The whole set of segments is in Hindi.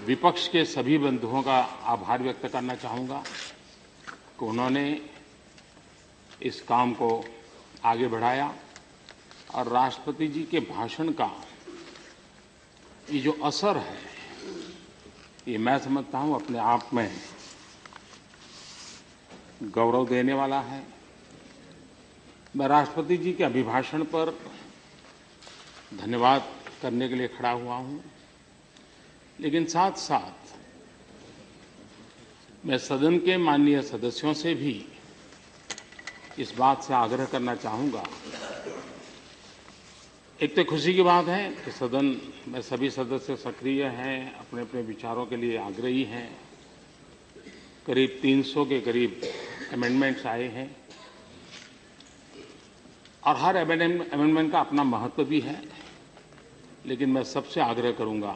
विपक्ष के सभी बंधुओं का आभार व्यक्त करना चाहूँगा कि उन्होंने इस काम को आगे बढ़ाया और राष्ट्रपति जी के भाषण का ये जो असर है, ये मैं समझता हूँ अपने आप में गौरव देने वाला है। मैं राष्ट्रपति जी के अभिभाषण पर धन्यवाद करने के लिए खड़ा हुआ हूँ, लेकिन साथ साथ मैं सदन के माननीय सदस्यों से भी इस बात से आग्रह करना चाहूँगा। एक तो खुशी की बात है कि सदन में सभी सदस्य सक्रिय हैं, अपने अपने विचारों के लिए आग्रही हैं। करीब 300 के करीब अमेंडमेंट्स आए हैं और हर अमेंडमेंट का अपना महत्व भी है, लेकिन मैं सबसे आग्रह करूंगा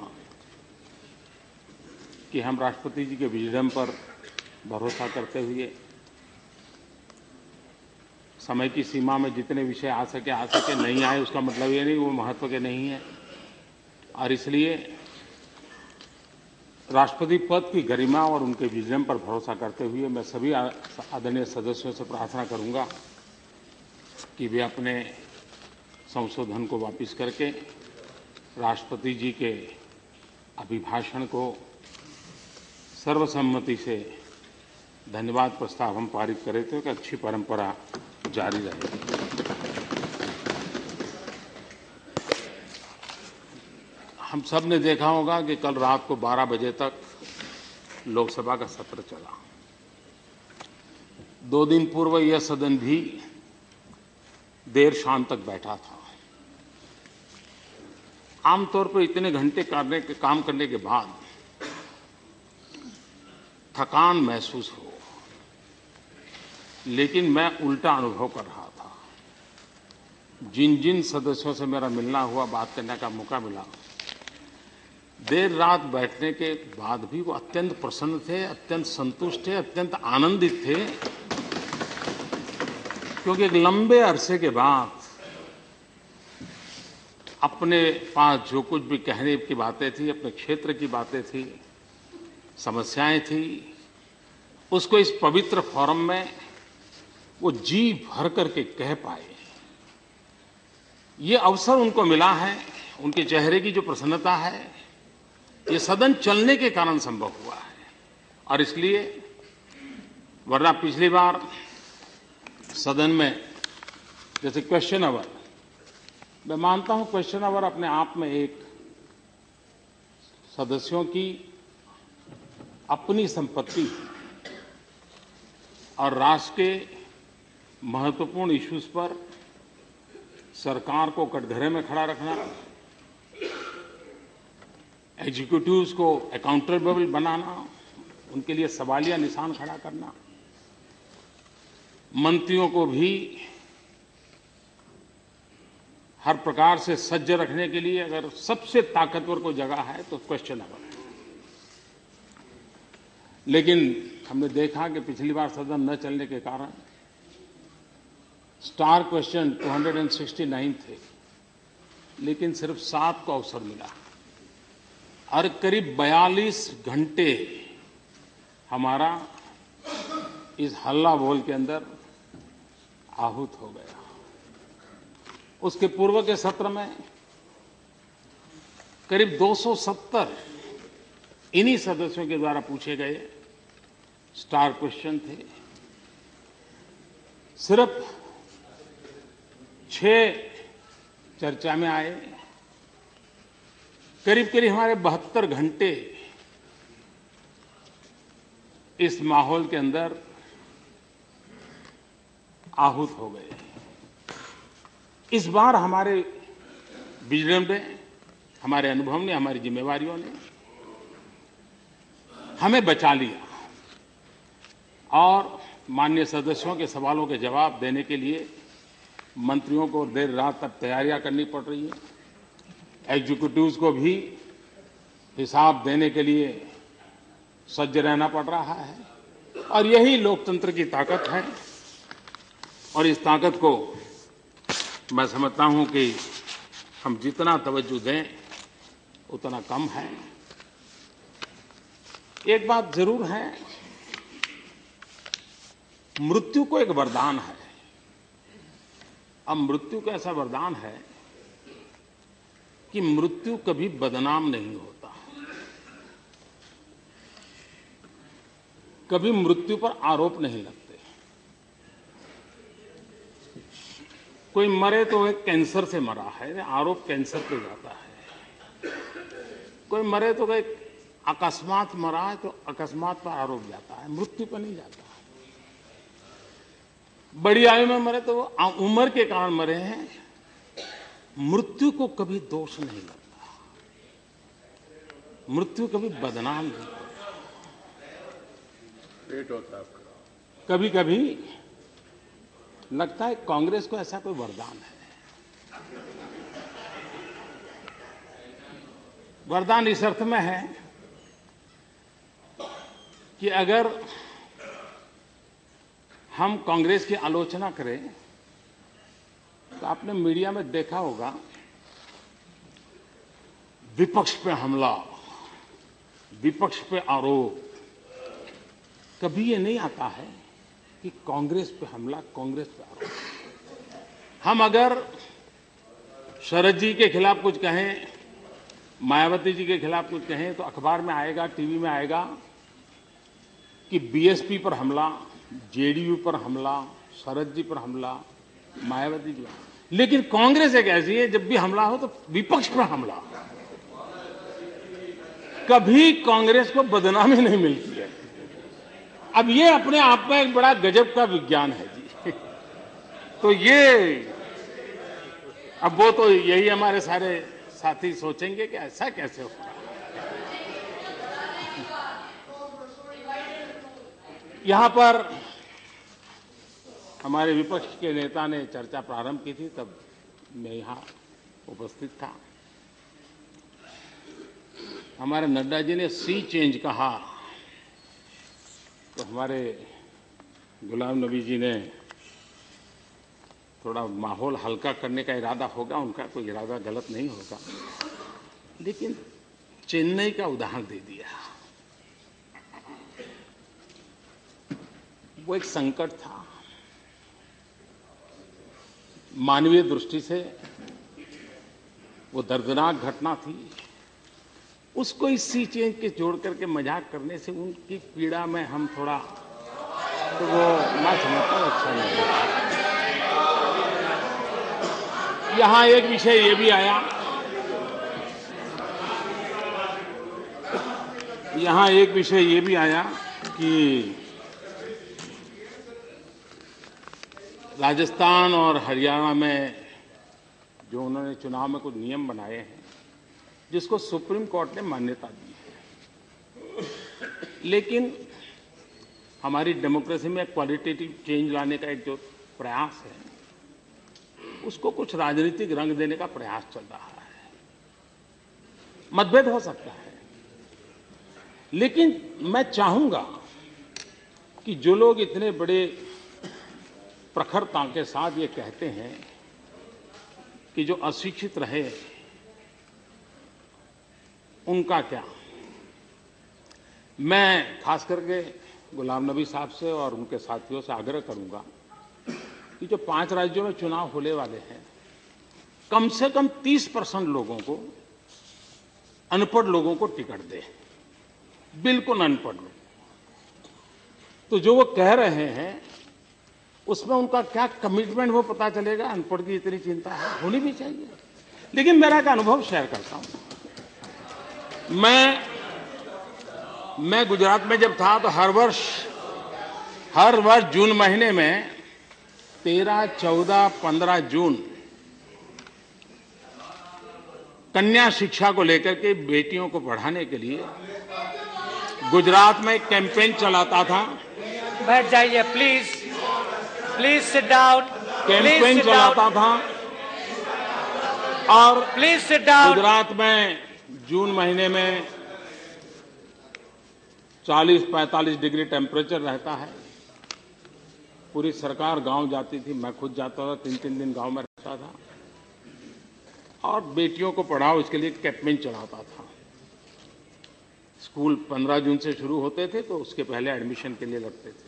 कि हम राष्ट्रपति जी के विजडम पर भरोसा करते हुए समय की सीमा में जितने विषय आ सके, नहीं आए उसका मतलब ये नहीं वो महत्व के नहीं है। और इसलिए राष्ट्रपति पद की गरिमा और उनके विजडम पर भरोसा करते हुए मैं सभी आदरणीय सदस्यों से प्रार्थना करूंगा कि वे अपने संशोधन को वापस करके राष्ट्रपति जी के अभिभाषण को सर्वसम्मति से धन्यवाद प्रस्ताव हम पारित करें तो एक अच्छी परंपरा जारी रहेगी। हम सब ने देखा होगा कि कल रात को 12 बजे तक लोकसभा का सत्र चला। 2 दिन पूर्व यह सदन भी देर शाम तक बैठा था। आमतौर पर इतने घंटे काम करने के बाद थकान महसूस हो, लेकिन मैं उल्टा अनुभव कर रहा था। जिन जिन सदस्यों से मेरा मिलना हुआ, बात करने का मौका मिला, देर रात बैठने के बाद भी वो अत्यंत प्रसन्न थे, अत्यंत संतुष्ट थे, अत्यंत आनंदित थे, क्योंकि एक लंबे अरसे के बाद अपने पास जो कुछ भी कहने की बातें थी, अपने क्षेत्र की बातें थी, समस्याएं थी, उसको इस पवित्र फोरम में वो जी भर करके कह पाए। ये अवसर उनको मिला है, उनके चेहरे की जो प्रसन्नता है, ये सदन चलने के कारण संभव हुआ है। और इसलिए वरना पिछली बार सदन में जैसे क्वेश्चन आवर, मैं मानता हूं क्वेश्चन आवर अपने आप में एक सदस्यों की अपनी संपत्ति है और राष्ट्र के महत्वपूर्ण इश्यूज पर सरकार को कटघरे में खड़ा रखना, एग्जीक्यूटिव्स को अकाउंटेबल बनाना, उनके लिए सवालिया निशान खड़ा करना, मंत्रियों को भी हर प्रकार से सज्ज रखने के लिए अगर सबसे ताकतवर कोई जगह है तो क्वेश्चन आवर है। लेकिन हमने देखा कि पिछली बार सदन न चलने के कारण स्टार क्वेश्चन 269 थे, लेकिन सिर्फ 7 को अवसर मिला और करीब 42 घंटे हमारा इस हल्ला बोल के अंदर आहूत हो गया। उसके पूर्व के सत्र में करीब 270 इन्हीं सदस्यों के द्वारा पूछे गए स्टार क्वेश्चन थे। सिर्फ 6 चर्चा में आए। करीब करीब हमारे 72 घंटे इस माहौल के अंदर आहूत हो गए। इस बार हमारे विजडम ने, हमारे अनुभव ने, हमारी जिम्मेवारियों ने हमें बचा लिया और माननीय सदस्यों के सवालों के जवाब देने के लिए मंत्रियों को देर रात तक तैयारियां करनी पड़ रही है। एग्जीक्यूटिव्स को भी हिसाब देने के लिए सज्ज रहना पड़ रहा है और यही लोकतंत्र की ताकत है। और इस ताकत को मैं समझता हूं कि हम जितना तवज्जो दें उतना कम है। एक बात जरूर है, मृत्यु को एक वरदान है। अब मृत्यु का ऐसा वरदान है कि मृत्यु कभी बदनाम नहीं होता, कभी मृत्यु पर आरोप नहीं लगते। कोई मरे तो एक कैंसर से मरा है, आरोप कैंसर पे जाता है। कोई मरे तो एक अकस्मात मरा है तो अकस्मात पर आरोप जाता है, मृत्यु पर नहीं जाता। बड़ी आयु में मरे तो वो उम्र के कारण मरे हैं, मृत्यु को कभी दोष नहीं लगता, मृत्यु कभी बदनाम नहीं होता। कभी कभी लगता है कांग्रेस को ऐसा कोई वरदान है। वरदान इस अर्थ में है कि अगर हम कांग्रेस की आलोचना करें तो आपने मीडिया में देखा होगा, विपक्ष पे हमला, विपक्ष पे आरोप। कभी ये नहीं आता है कि कांग्रेस पे हमला, कांग्रेस पे आरोप। हम अगर शरद जी के खिलाफ कुछ कहें, मायावती जी के खिलाफ कुछ कहें तो अखबार में आएगा, टीवी में आएगा कि बीएसपी पर हमला, जेडीयू पर हमला, शरद जी पर हमला, मायावती जी पर। लेकिन कांग्रेस एक ऐसी है, जब भी हमला हो तो विपक्ष पर हमला। कभी कांग्रेस को बदनामी नहीं मिलती है। अब ये अपने आप में एक बड़ा गजब का विज्ञान है जी। तो ये अब वो तो यही हमारे सारे साथी सोचेंगे कि ऐसा कैसे होगा। यहां पर हमारे विपक्ष के नेता ने चर्चा प्रारंभ की थी, तब मैं यहां उपस्थित था। हमारे नड्डा जी ने सी चेंज कहा तो हमारे गुलाम नबी जी ने थोड़ा माहौल हल्का करने का इरादा होगा, उनका कोई इरादा गलत नहीं होगा, लेकिन चेन्नई का उदाहरण दे दिया। वो एक संकट था, मानवीय दृष्टि से वो दर्दनाक घटना थी। उसको इस सी चेंज के जोड़ करके मजाक करने से उनकी पीड़ा में हम थोड़ा, तो वो मैं समझता हूं अच्छा नहीं है। यहां एक विषय ये भी आया, यहां एक विषय ये भी आया कि राजस्थान और हरियाणा में जो उन्होंने चुनाव में कुछ नियम बनाए हैं जिसको सुप्रीम कोर्ट ने मान्यता दी है, लेकिन हमारी डेमोक्रेसी में क्वालिटेटिव चेंज लाने का एक जो प्रयास है उसको कुछ राजनीतिक रंग देने का प्रयास चल रहा है। मतभेद हो सकता है, लेकिन मैं चाहूंगा कि जो लोग इतने बड़े प्रखरता के साथ ये कहते हैं कि जो अशिक्षित रहे उनका क्या, मैं खास करके गुलाम नबी साहब से और उनके साथियों से आग्रह करूंगा कि जो 5 राज्यों में चुनाव होने वाले हैं, कम से कम 30% लोगों को, अनपढ़ लोगों को टिकट दे, बिल्कुल अनपढ़ लोग। तो जो वो कह रहे हैं उसमें उनका क्या कमिटमेंट वो पता चलेगा। अनपढ़ की इतनी चिंता है, होनी भी चाहिए। लेकिन मेरा एक अनुभव शेयर करता हूं। मैं गुजरात में जब था तो हर वर्ष जून महीने में 13, 14, 15 जून कन्या शिक्षा को लेकर के बेटियों को पढ़ाने के लिए गुजरात में कैंपेन चलाता था। बैठ जाइए please, please sit down. Campaign चलाता था और प्लीज सिट डाउन। गुजरात में जून महीने में 40-45 डिग्री टेम्परेचर रहता है। पूरी सरकार गांव जाती थी, मैं खुद जाता था, 3-3 दिन गांव में रहता था और बेटियों को पढ़ाओ इसके लिए कैंपेन चलाता था। स्कूल 15 जून से शुरू होते थे तो उसके पहले एडमिशन के लिए लगते थे।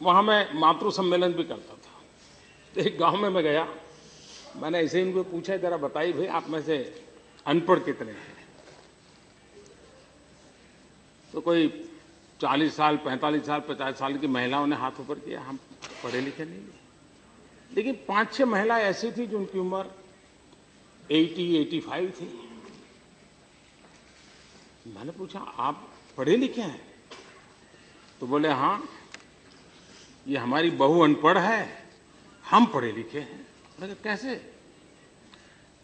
वहाँ मैं मातृ सम्मेलन भी करता था। एक गांव में मैं गया, मैंने ऐसे ही इनको पूछा, जरा बताइए भाई आप में से अनपढ़ कितने हैं? तो कोई 40 साल, 45 साल, 50 साल की महिलाओं ने हाथ ऊपर किया। हम पढ़े लिखे नहीं हैं। लेकिन 5-6 महिलाएं ऐसी थी जिनकी उम्र 80-85 थी। मैंने पूछा आप पढ़े लिखे हैं? तो बोले हाँ, ये हमारी बहू अनपढ़ है, हम पढ़े लिखे हैं। मैंने कहा कैसे?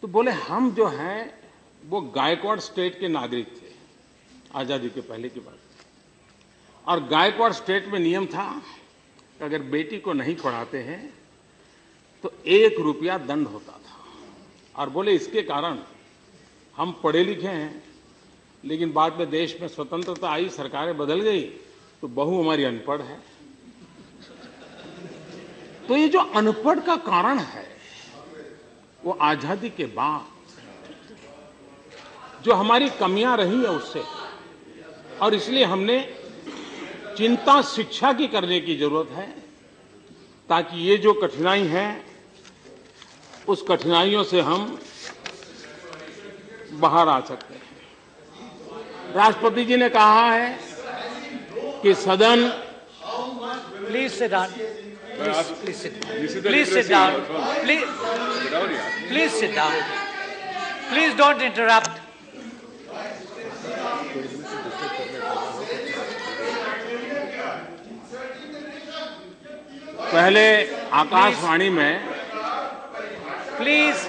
तो बोले हम जो हैं वो गायकवाड़ स्टेट के नागरिक थे, आजादी के पहले की बात। और गायकवाड़ स्टेट में नियम था कि अगर बेटी को नहीं पढ़ाते हैं तो 1 रुपया दंड होता था। और बोले इसके कारण हम पढ़े लिखे हैं, लेकिन बाद में देश में स्वतंत्रता आई, सरकारें बदल गई, तो बहू हमारी अनपढ़ है। तो ये जो अनपढ़ का कारण है वो आजादी के बाद जो हमारी कमियां रही है उससे, और इसलिए हमने चिंता शिक्षा की करने की जरूरत है ताकि ये जो कठिनाई है उस कठिनाइयों से हम बाहर आ सकते हैं। राष्ट्रपति जी ने कहा है कि सदन Please sit down. Please sit down. Please sit down. Please sit down. Please don't interrupt. पहले आकाशवाणी में Please.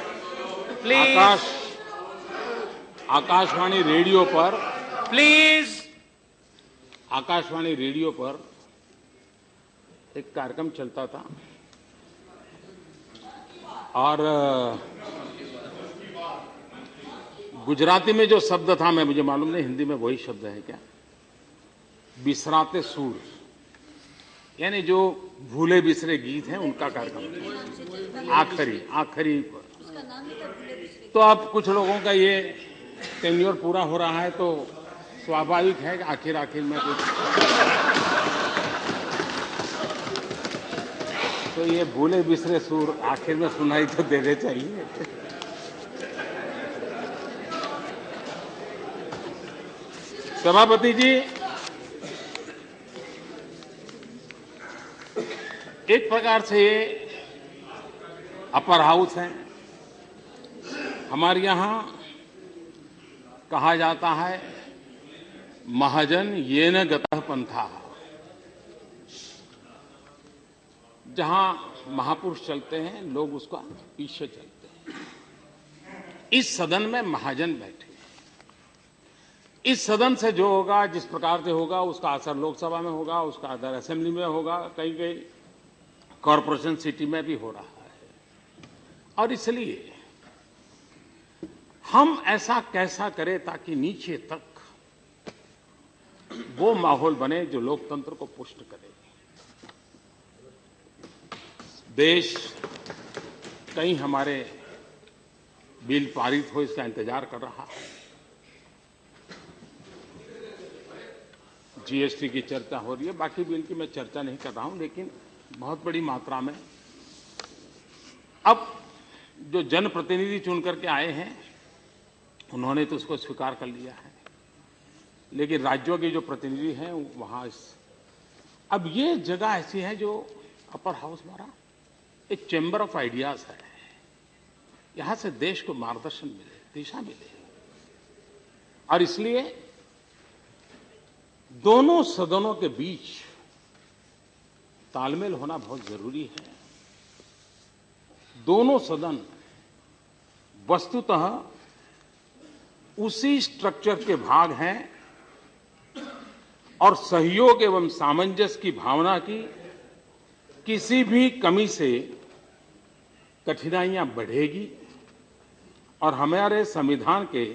आकाशवाणी रेडियो पर Please. आकाशवाणी रेडियो पर एक कार्यक्रम चलता था और गुजराती में जो शब्द था, मैं मुझे मालूम नहीं हिंदी में वही शब्द है क्या, बिसराते सूर, यानी जो भूले बिसरे गीत हैं उनका कार्यक्रम आखिरी पर। तो अब कुछ लोगों का ये टेन्योर पूरा हो रहा है तो स्वाभाविक है कि आखिर में कुछ तो ये भूले बिसरे सूर आखिर में सुनाई तो देने चाहिए। सभापति जी, एक प्रकार से ये अपर हाउस है। हमारे यहाँ कहा जाता है महाजन ये न गतः पंथा, जहां महापुरुष चलते हैं लोग उसका पीछे चलते हैं। इस सदन में महाजन बैठे, इस सदन से जो होगा, जिस प्रकार से होगा, उसका असर लोकसभा में होगा, उसका असर असेंबली में होगा, कई कई कॉरपोरेशन सिटी में भी हो रहा है। और इसलिए हम ऐसा कैसा करें ताकि नीचे तक वो माहौल बने जो लोकतंत्र को पुष्ट करे। देश कहीं हमारे बिल पारित हो इसका इंतजार कर रहा है। जीएसटी की चर्चा हो रही है, बाकी बिल की मैं चर्चा नहीं कर रहा हूं, लेकिन बहुत बड़ी मात्रा में अब जो जनप्रतिनिधि चुन करके आए हैं उन्होंने तो उसको स्वीकार कर लिया है, लेकिन राज्यों के जो प्रतिनिधि हैं वहां अब ये जगह ऐसी है जो अपर हाउस हमारा एक चैम्बर ऑफ आइडियाज है। यहां से देश को मार्गदर्शन मिले, दिशा मिले, और इसलिए दोनों सदनों के बीच तालमेल होना बहुत जरूरी है। दोनों सदन वस्तुतः उसी स्ट्रक्चर के भाग हैं और सहयोग एवं सामंजस्य की भावना की किसी भी कमी से कठिनाइयां बढ़ेगी और हमारे संविधान के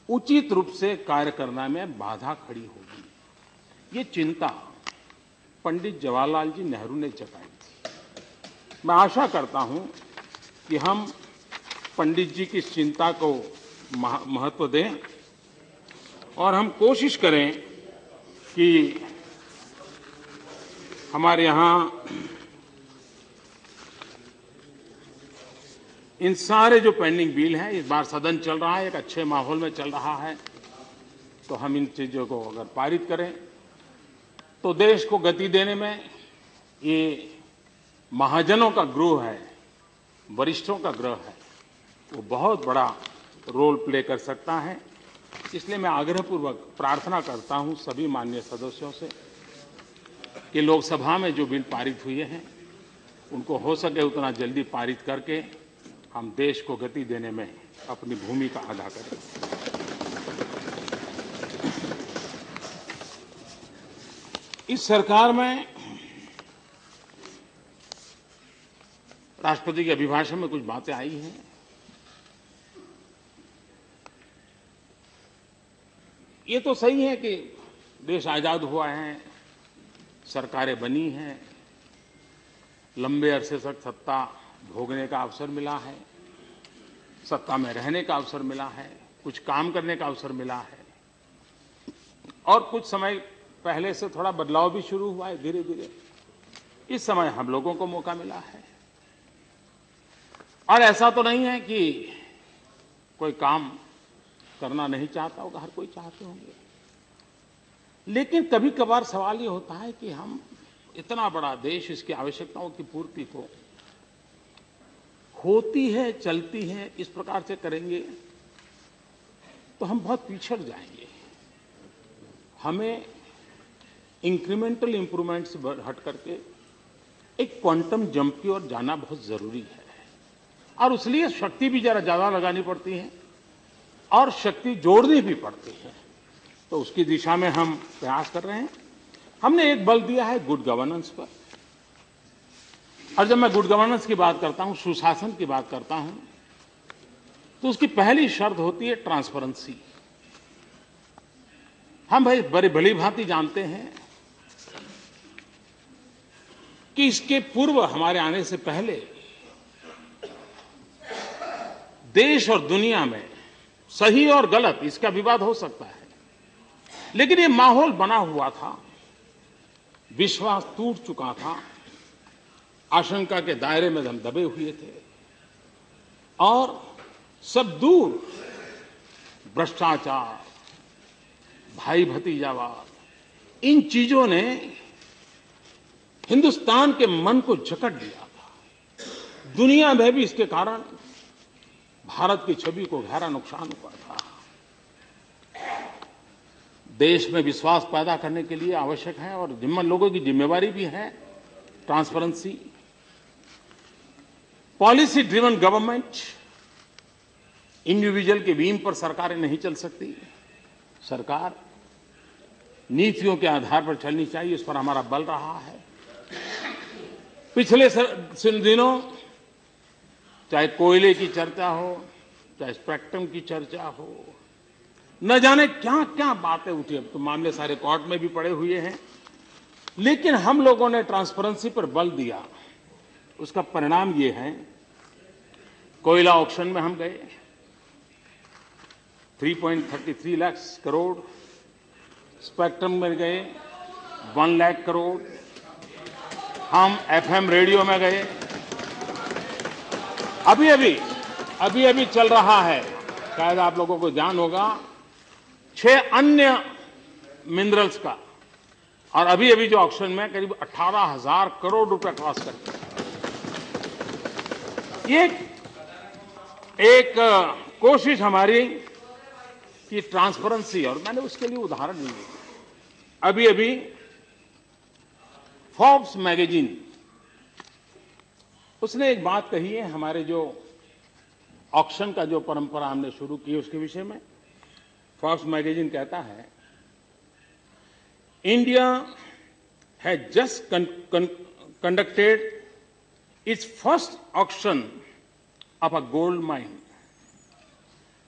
उचित रूप से कार्य करने में बाधा खड़ी होगी। ये चिंता पंडित जवाहरलाल जी नेहरू ने जताई थी। मैं आशा करता हूं कि हम पंडित जी की इस चिंता को महत्व दें और हम कोशिश करें कि हमारे यहाँ इन सारे जो पेंडिंग बिल हैं, इस बार सदन चल रहा है, एक अच्छे माहौल में चल रहा है, तो हम इन चीज़ों को अगर पारित करें तो देश को गति देने में ये महाजनों का गृह है, वरिष्ठों का गृह है, वो बहुत बड़ा रोल प्ले कर सकता है। इसलिए मैं आग्रहपूर्वक प्रार्थना करता हूं सभी माननीय सदस्यों से कि लोकसभा में जो बिल पारित हुए हैं उनको हो सके उतना जल्दी पारित करके हम देश को गति देने में अपनी भूमिका अदा करें। इस सरकार में राष्ट्रपति के अभिभाषण में कुछ बातें आई हैं। ये तो सही है कि देश आजाद हुआ है, सरकारें बनी हैं, लंबे अरसे तक सत्ता भोगने का अवसर मिला है, सत्ता में रहने का अवसर मिला है, कुछ काम करने का अवसर मिला है और कुछ समय पहले से थोड़ा बदलाव भी शुरू हुआ है धीरे धीरे। इस समय हम लोगों को मौका मिला है और ऐसा तो नहीं है कि कोई काम करना नहीं चाहता होगा, हर कोई चाहते होंगे, लेकिन कभी कभार सवाल ये होता है कि हम इतना बड़ा देश, इसकी आवश्यकताओं की पूर्ति को होती है, चलती है, इस प्रकार से करेंगे तो हम बहुत पिछड़ जाएंगे। हमें इंक्रीमेंटल इंप्रूवमेंट से हट करके एक क्वांटम जंप की ओर जाना बहुत जरूरी है और इसलिए शक्ति भी जरा ज्यादा लगानी पड़ती है और शक्ति जोड़नी भी पड़ती है। तो उसकी दिशा में हम प्रयास कर रहे हैं। हमने एक बल दिया है गुड गवर्नेंस पर, और जब मैं गुड गवर्नेंस की बात करता हूं, सुशासन की बात करता हूं, तो उसकी पहली शर्त होती है ट्रांसपेरेंसी। हम भाई बड़ी भली भांति जानते हैं कि इसके पूर्व, हमारे आने से पहले देश और दुनिया में सही और गलत इसका विवाद हो सकता है, लेकिन ये माहौल बना हुआ था, विश्वास टूट चुका था, आशंका के दायरे में हम दबे हुए थे और सब दूर भ्रष्टाचार, भाई भतीजावाद, इन चीजों ने हिंदुस्तान के मन को जकड़ दिया था। दुनिया में भी इसके कारण भारत की छवि को गहरा नुकसान हुआ था। देश में विश्वास पैदा करने के लिए आवश्यक है और जिम्मा लोगों की जिम्मेवारी भी है transparency. Policy driven government, individual के व्हीम पर सरकारें नहीं चल सकती। सरकार नीतियों के आधार पर चलनी चाहिए, इस पर हमारा बल रहा है। पिछले दिनों चाहे कोयले की चर्चा हो, चाहे स्पेक्ट्रम की चर्चा हो, न जाने क्या क्या बातें उठी, अब तो मामले सारे कोर्ट में भी पड़े हुए हैं, लेकिन हम लोगों ने ट्रांसपेरेंसी पर बल दिया। उसका परिणाम ये है, कोयला ऑक्शन में हम गए 3.33 लाख करोड़, स्पेक्ट्रम में गए 1 लाख करोड़, हम एफएम रेडियो में गए, अभी अभी चल रहा है, शायद आप लोगों को ध्यान होगा, 6 अन्य मिनरल्स का, और अभी जो ऑक्शन में करीब 18,000 करोड़ रुपए क्रॉस करके ये एक कोशिश हमारी कि ट्रांसपेरेंसी, और मैंने उसके लिए उदाहरण दिए। अभी फोर्ब्स मैगजीन, उसने एक बात कही है, हमारे जो ऑक्शन का जो परंपरा हमने शुरू की उसके विषय में। फोर्ब्स मैगजीन कहता है, India has just conducted its first auction of a gold mine.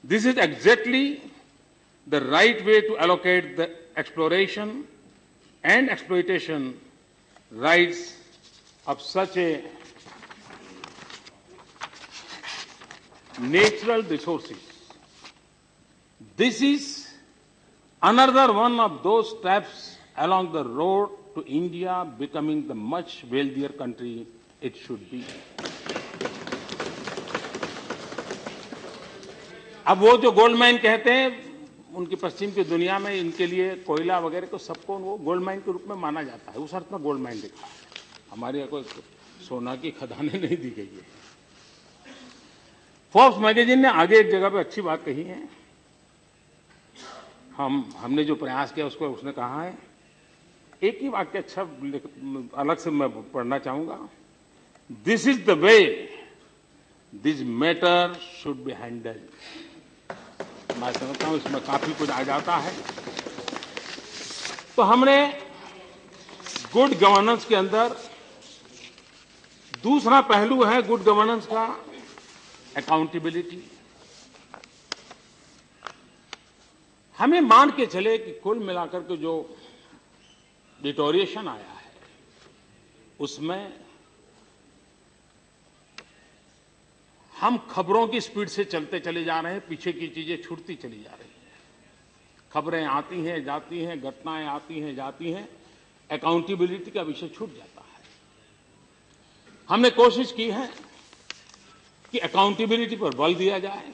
This is exactly the right way to allocate the exploration and exploitation rights of such a natural resources. This is another one of those steps along the road to India becoming the much wealthier country it should be. अब वो जो गोल्ड माइन कहते हैं, उनकी पश्चिम की दुनिया में इनके लिए कोयला वगैरह को सबको वो गोल्ड माइन के रूप में माना जाता है। उस अर्थ में गोल्ड माइन लिखा है, हमारे यहाँ कोई सोना की खदानें नहीं दी गई है। फोर्ब्स मैगजीन ने आगे एक जगह पे अच्छी बात कही है, हमने जो प्रयास किया उसको उसने कहा है, एक ही वाक्य अच्छा अलग से मैं पढ़ना चाहूंगा। This is the way this matter should be handled. मैं समझता हूं इसमें काफी कुछ आ जाता है। तो हमने गुड गवर्नेंस के अंदर दूसरा पहलू है गुड गवर्नेंस का अकाउंटेबिलिटी। हमें मान के चले कि कुल मिलाकर के जो डिटोरिएशन आया है उसमें हम खबरों की स्पीड से चलते चले जा रहे हैं, पीछे की चीजें छूटती चली जा रही हैं। खबरें आती हैं जाती हैं, घटनाएं आती हैं जाती हैं, अकाउंटेबिलिटी का विषय छूट जाता है। हमने कोशिश की है कि अकाउंटेबिलिटी पर बल दिया जाए।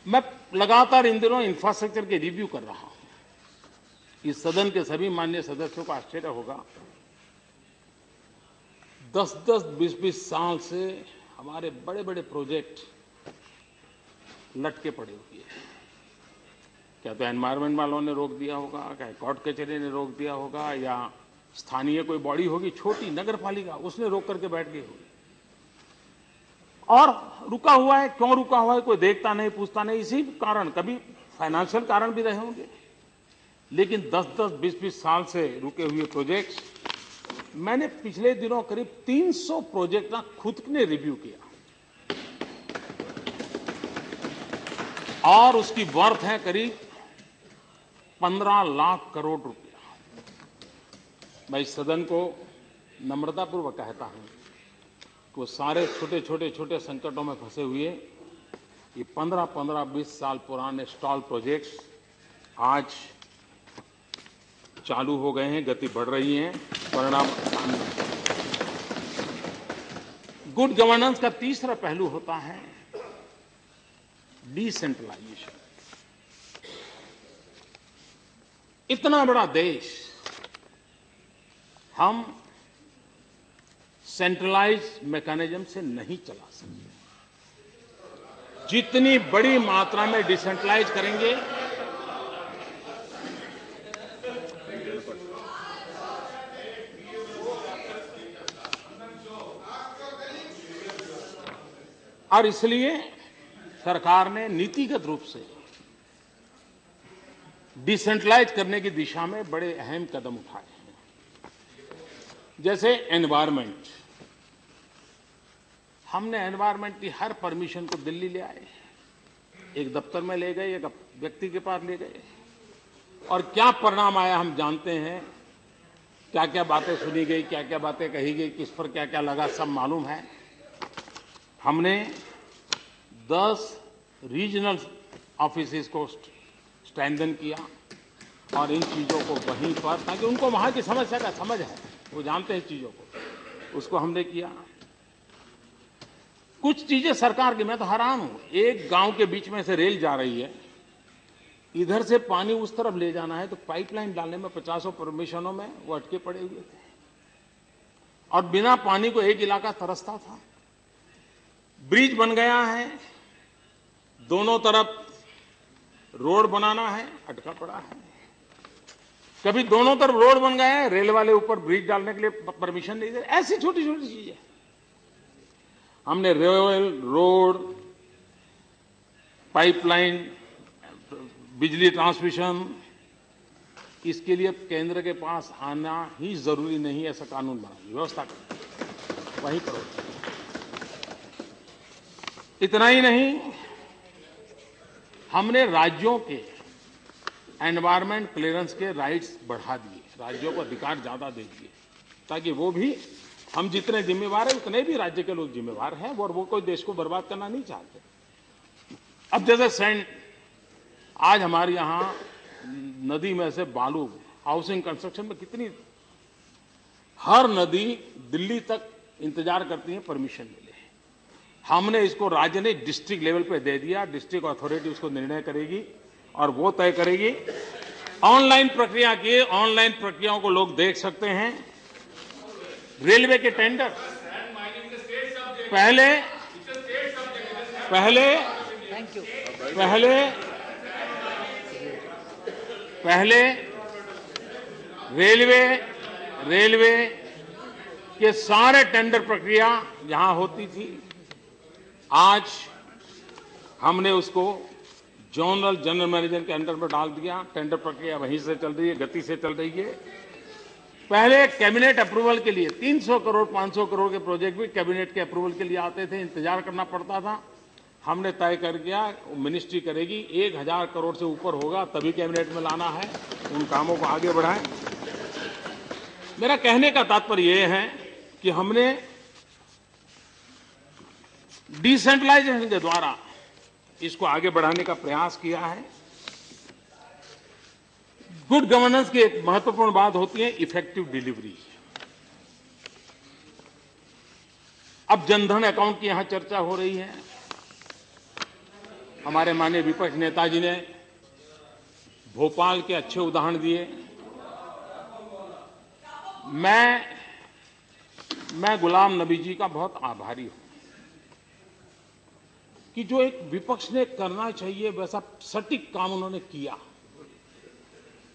मैं लगातार इन दिनों इंफ्रास्ट्रक्चर के रिव्यू कर रहा हूं। इस सदन के सभी माननीय सदस्यों को आश्चर्य होगा, 10-10, 20-20 साल से हमारे बड़े बड़े प्रोजेक्ट लटके पड़े हुए हैं। क्या तो एनवायरमेंट वालों ने रोक दिया होगा, क्या कोर्ट कचहरी ने रोक दिया होगा, या स्थानीय कोई बॉडी होगी छोटी नगर पालिका, उसने रोक करके बैठ गई होगी। और रुका हुआ है, क्यों रुका हुआ है कोई देखता नहीं पूछता नहीं। इसी कारण, कभी फाइनेंशियल कारण भी रहे होंगे, लेकिन 10-10, 20-20 साल से रुके हुए प्रोजेक्ट्स, मैंने पिछले दिनों करीब 300 प्रोजेक्ट का खुद ने रिव्यू किया और उसकी वर्थ है करीब 15 लाख करोड़ रुपया। मैं इस सदन को नम्रतापूर्वक कहता हूं कि वो सारे छोटे संकटों में फंसे हुए ये 15-20 साल पुराने स्टॉल प्रोजेक्ट्स आज चालू हो गए हैं, गति बढ़ रही है, परिणाम। गुड गवर्नेंस का तीसरा पहलू होता है डिसेंट्रलाइजेशन। इतना बड़ा देश हम सेंट्रलाइज मैकेनिज्म से नहीं चला सकते। जितनी बड़ी मात्रा में डिसेंट्रलाइज करेंगे, और इसलिए सरकार ने नीतिगत रूप से डिसेंट्रलाइज करने की दिशा में बड़े अहम कदम उठाए हैं। जैसे एनवायरमेंट, हमने एनवायरमेंट की हर परमिशन को दिल्ली ले आए, एक दफ्तर में ले गए, एक व्यक्ति के पास ले गए, और क्या परिणाम आया हम जानते हैं। क्या क्या बातें सुनी गई, क्या क्या बातें कही गई, किस पर क्या क्या लगा, सब मालूम है। हमने 10 रीजनल ऑफिसेज को स्ट्रेंथन किया और इन चीजों को वहीं पर, ताकि उनको वहां की समस्या का समझ है, वो जानते हैं चीजों को, उसको हमने किया। कुछ चीजें सरकार की, मैं तो हैरान हूं, एक गांव के बीच में से रेल जा रही है, इधर से पानी उस तरफ ले जाना है तो पाइपलाइन डालने में 50 परमिशनों में वो अटके पड़े हुए थे और बिना पानी को एक इलाका तरसता था। ब्रिज बन गया है, दोनों तरफ रोड बनाना है, अटका पड़ा है। कभी दोनों तरफ रोड बन गए हैं, रेल वाले ऊपर ब्रिज डालने के लिए परमिशन नहीं दे। ऐसी छोटी छोटी चीजें हमने रेल, रोड, पाइपलाइन, बिजली ट्रांसमिशन, इसके लिए केंद्र के पास आना ही जरूरी नहीं, ऐसा कानून बना, व्यवस्था कर, वहीं पर होता है। इतना ही नहीं, हमने राज्यों के एनवायरमेंट क्लियरेंस के राइट्स बढ़ा दिए, राज्यों को अधिकार ज्यादा दे दिए, ताकि वो भी, हम जितने जिम्मेवार हैं उतने भी राज्य के लोग जिम्मेवार हैं, और वो कोई देश को बर्बाद करना नहीं चाहते। अब जैसे आज हमारे यहाँ नदी में से बालू हाउसिंग कंस्ट्रक्शन में कितनी, हर नदी दिल्ली तक इंतजार करती है परमिशन मिले। हमने इसको राज्य ने डिस्ट्रिक्ट लेवल पे दे दिया, डिस्ट्रिक्ट अथॉरिटी उसको निर्णय करेगी और वो तय करेगी। ऑनलाइन प्रक्रिया की, ऑनलाइन प्रक्रियाओं को लोग देख सकते हैं। रेलवे के टेंडर पहले पहले Thank you. पहले पहले रेलवे के सारे टेंडर प्रक्रिया यहां होती थी। आज हमने उसको जोनल जनरल मैनेजर के अंडर में डाल दिया। टेंडर प्रक्रिया वहीं से चल रही है, गति से चल रही है। पहले कैबिनेट अप्रूवल के लिए 300 करोड़ 500 करोड़ के प्रोजेक्ट भी कैबिनेट के अप्रूवल के लिए आते थे, इंतजार करना पड़ता था। हमने तय कर दिया मिनिस्ट्री करेगी, 1000 करोड़ से ऊपर होगा तभी कैबिनेट में लाना है, उन कामों को आगे बढ़ाएं। मेरा कहने का तात्पर्य यह है कि हमने डिसेंट्रलाइजेशन के द्वारा इसको आगे बढ़ाने का प्रयास किया है। गुड गवर्नेंस की एक महत्वपूर्ण बात होती है इफेक्टिव डिलीवरी। अब जनधन अकाउंट की यहां चर्चा हो रही है। हमारे माननीय विपक्ष नेताजी ने भोपाल के अच्छे उदाहरण दिए। मैं गुलाम नबी जी का बहुत आभारी हूं कि जो एक विपक्ष ने करना चाहिए वैसा सटीक काम उन्होंने किया।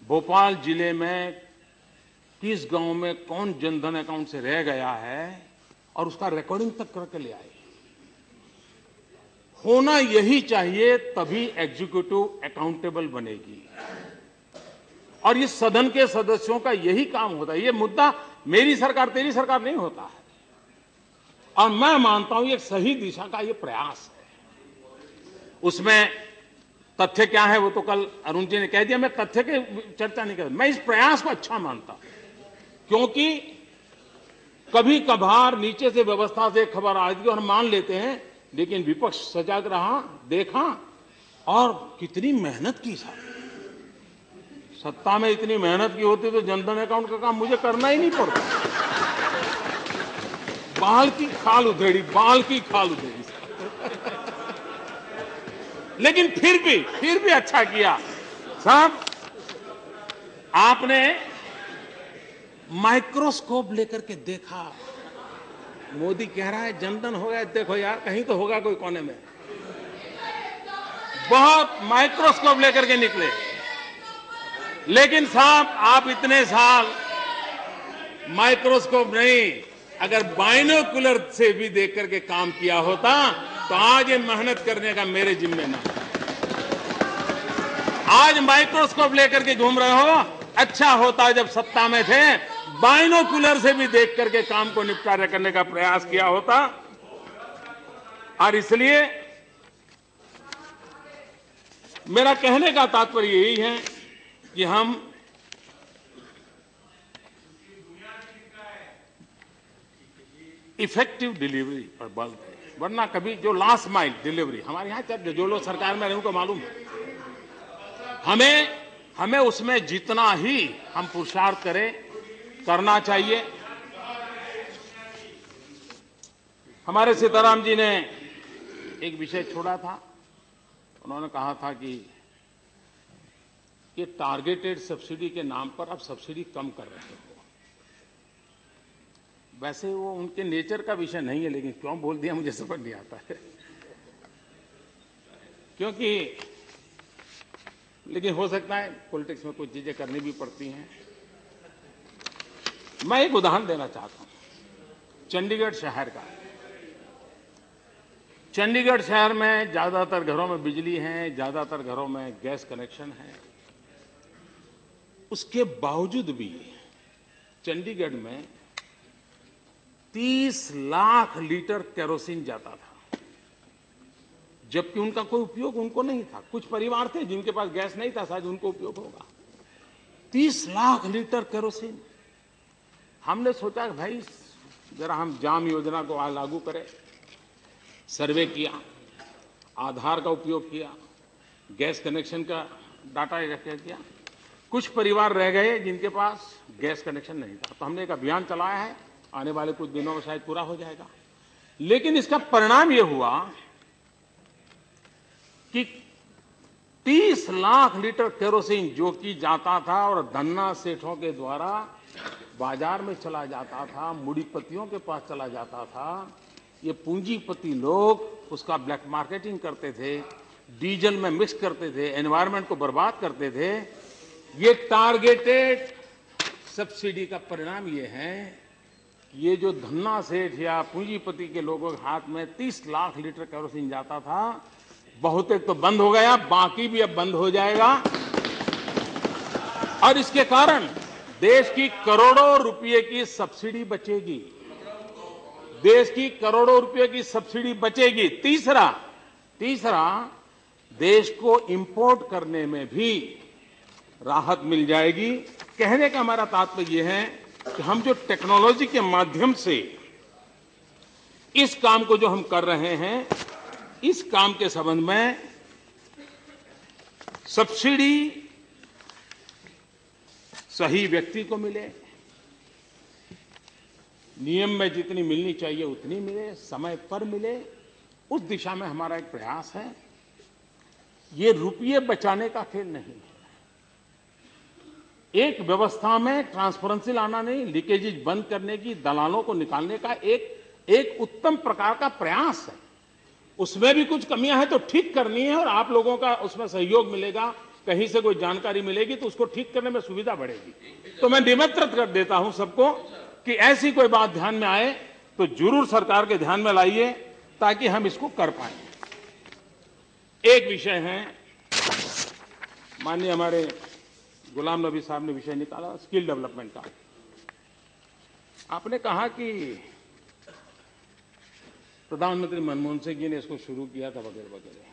भोपाल जिले में किस गांव में कौन जनधन अकाउंट से रह गया है और उसका रिकॉर्डिंग तक करके ले आए। होना यही चाहिए, तभी एग्जीक्यूटिव अकाउंटेबल बनेगी। और इस सदन के सदस्यों का यही काम होता है। ये मुद्दा मेरी सरकार तेरी सरकार नहीं होता है। और मैं मानता हूं ये सही दिशा का ये प्रयास है। उसमें तथ्य क्या है वो तो कल अरुण जी ने कह दिया, मैं तथ्य की चर्चा नहीं करता। मैं इस प्रयास को अच्छा मानता हूं, क्योंकि कभी कभार नीचे से व्यवस्था से खबर आती है और हम मान लेते हैं, लेकिन विपक्ष सजग रहा, देखा और कितनी मेहनत की। सत्ता में इतनी मेहनत की होती तो जनधन अकाउंट का काम मुझे करना ही नहीं पड़ता। बाल की खाल उधेड़ी लेकिन फिर भी अच्छा किया साहब। आपने माइक्रोस्कोप लेकर के देखा। मोदी कह रहा है जनधन हो गया, देखो यार कहीं तो होगा कोई कोने में। बहुत माइक्रोस्कोप लेकर के निकले। लेकिन साहब आप इतने साल माइक्रोस्कोप नहीं, अगर बाइनोकुलर से भी देख करके काम किया होता तो आज ये मेहनत करने का मेरे जिम्मे ना। आज माइक्रोस्कोप लेकर के घूम रहे हो, अच्छा होता जब सत्ता में थे बाइनोकुलर से भी देख करके काम को निपटारा करने का प्रयास किया होता। और इसलिए मेरा कहने का तात्पर्य यही है कि हम इफेक्टिव डिलीवरी पर बल दें, वरना कभी जो लास्ट माइल डिलीवरी हमारे यहां चल, जो लोग सरकार में रहे उनको मालूम है। हमें उसमें जितना ही हम पुरुषार्थ करें करना चाहिए। हमारे सीताराम जी ने एक विषय छोड़ा था। उन्होंने कहा था कि ये टारगेटेड सब्सिडी के नाम पर अब सब्सिडी कम कर रहे हो। वैसे वो उनके नेचर का विषय नहीं है, लेकिन क्यों बोल दिया मुझे समझ नहीं आता है। क्योंकि लेकिन हो सकता है पॉलिटिक्स में कुछ चीजें करनी भी पड़ती हैं। मैं एक उदाहरण देना चाहता हूं चंडीगढ़ शहर का। चंडीगढ़ शहर में ज्यादातर घरों में बिजली है, ज्यादातर घरों में गैस कनेक्शन है। उसके बावजूद भी चंडीगढ़ में 30 लाख लीटर केरोसिन जाता था, जबकि उनका कोई उपयोग उनको नहीं था। कुछ परिवार थे जिनके पास गैस नहीं था, शायद उनको उपयोग होगा। 30 लाख लीटर केरोसिन। हमने सोचा कि भाई जरा हम जाम योजना को लागू करें। सर्वे किया, आधार का उपयोग किया, गैस कनेक्शन का डाटा इकट्ठा किया। कुछ परिवार रह गए जिनके पास गैस कनेक्शन नहीं था, तो हमने एक अभियान चलाया है, आने वाले कुछ दिनों में शायद पूरा हो जाएगा। लेकिन इसका परिणाम ये हुआ कि 30 लाख लीटर केरोसिन जो कि जाता था और धन्ना सेठों के द्वारा बाजार में चला जाता था, मूढ़ीपतियों के पास चला जाता था, ये पूंजीपति लोग उसका ब्लैक मार्केटिंग करते थे, डीजल में मिक्स करते थे, एनवायरनमेंट को बर्बाद करते थे। ये टारगेटेड सब्सिडी का परिणाम ये है, ये जो धन्ना सेठ या पूंजीपति के लोगों के हाथ में 30 लाख लीटर केरोसिन जाता था, बहुतेक तो बंद हो गया, बाकी भी अब बंद हो जाएगा। और इसके कारण देश की करोड़ों रुपए की सब्सिडी बचेगी, देश की करोड़ों रुपए की सब्सिडी बचेगी। तीसरा देश को इंपोर्ट करने में भी राहत मिल जाएगी। कहने का हमारा तात्पर्य यह है कि हम जो टेक्नोलॉजी के माध्यम से इस काम को जो हम कर रहे हैं, इस काम के संबंध में सब्सिडी सही व्यक्ति को मिले, नियम में जितनी मिलनी चाहिए उतनी मिले, समय पर मिले, उस दिशा में हमारा एक प्रयास है। ये रुपये बचाने का खेल नहीं है, एक व्यवस्था में ट्रांसपेरेंसी लाना नहीं, लीकेजेज बंद करने की, दलालों को निकालने का एक उत्तम प्रकार का प्रयास है। उसमें भी कुछ कमियां हैं तो ठीक करनी है, और आप लोगों का उसमें सहयोग मिलेगा, कहीं से कोई जानकारी मिलेगी तो उसको ठीक करने में सुविधा बढ़ेगी। तो मैं निमंत्रित कर देता हूं सबको कि ऐसी कोई बात ध्यान में आए तो जरूर सरकार के ध्यान में लाइए, ताकि हम इसको कर पाए। एक विषय है, माननीय हमारे गुलाम नबी साहब ने विषय निकाला, स्किल डेवलपमेंट का। आपने कहा कि प्रधानमंत्री मनमोहन सिंह जी ने इसको शुरू किया था वगैरह वगैरह।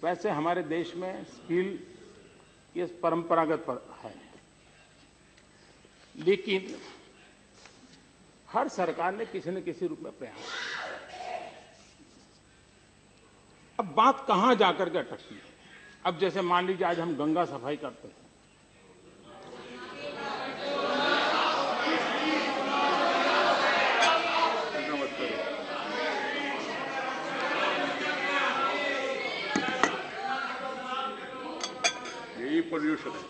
वैसे हमारे देश में स्किल ये परंपरागत है, लेकिन हर सरकार ने किसी न किसी रूप में प्रयास किया। अब बात कहां जाकर के अटकती है? अब जैसे मान लीजिए आज हम गंगा सफाई करते हैं, यही पोल्यूशन है,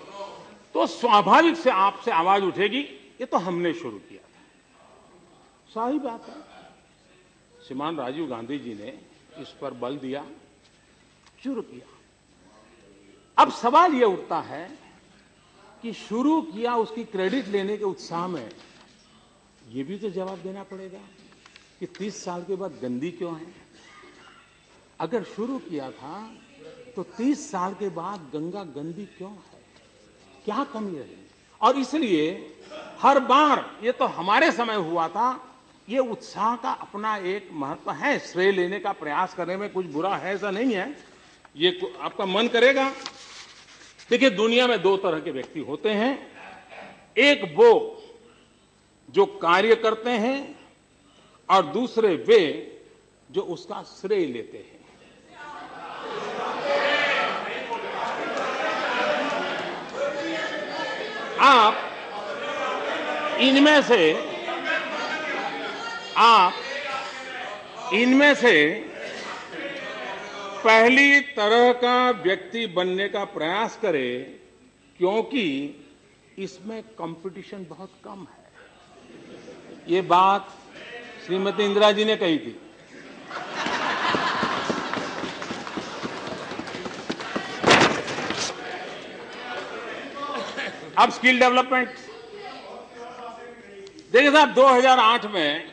तो स्वाभाविक से आपसे आवाज उठेगी ये तो हमने शुरू किया था। सही बात है, श्रीमान राजीव गांधी जी ने इस पर बल दिया, शुरू किया। अब सवाल यह उठता है कि शुरू किया, उसकी क्रेडिट लेने के उत्साह में यह भी तो जवाब देना पड़ेगा कि 30 साल के बाद गंदी क्यों है? अगर शुरू किया था तो 30 साल के बाद गंगा गंदी क्यों है? क्या कमी रही? और इसलिए हर बार ये तो हमारे समय हुआ था, ये उत्साह का अपना एक महत्व है, श्रेय लेने का प्रयास करने में कुछ बुरा है ऐसा नहीं है, ये आपका मन करेगा। देखिए, दुनिया में दो तरह के व्यक्ति होते हैं, एक वो जो कार्य करते हैं और दूसरे वे जो उसका श्रेय लेते हैं। आप इनमें से पहली तरह का व्यक्ति बनने का प्रयास करें, क्योंकि इसमें कंपटीशन बहुत कम है। ये बात श्रीमती इंदिरा जी ने कही थी। अब स्किल डेवलपमेंट देखिए साहब, 2008 में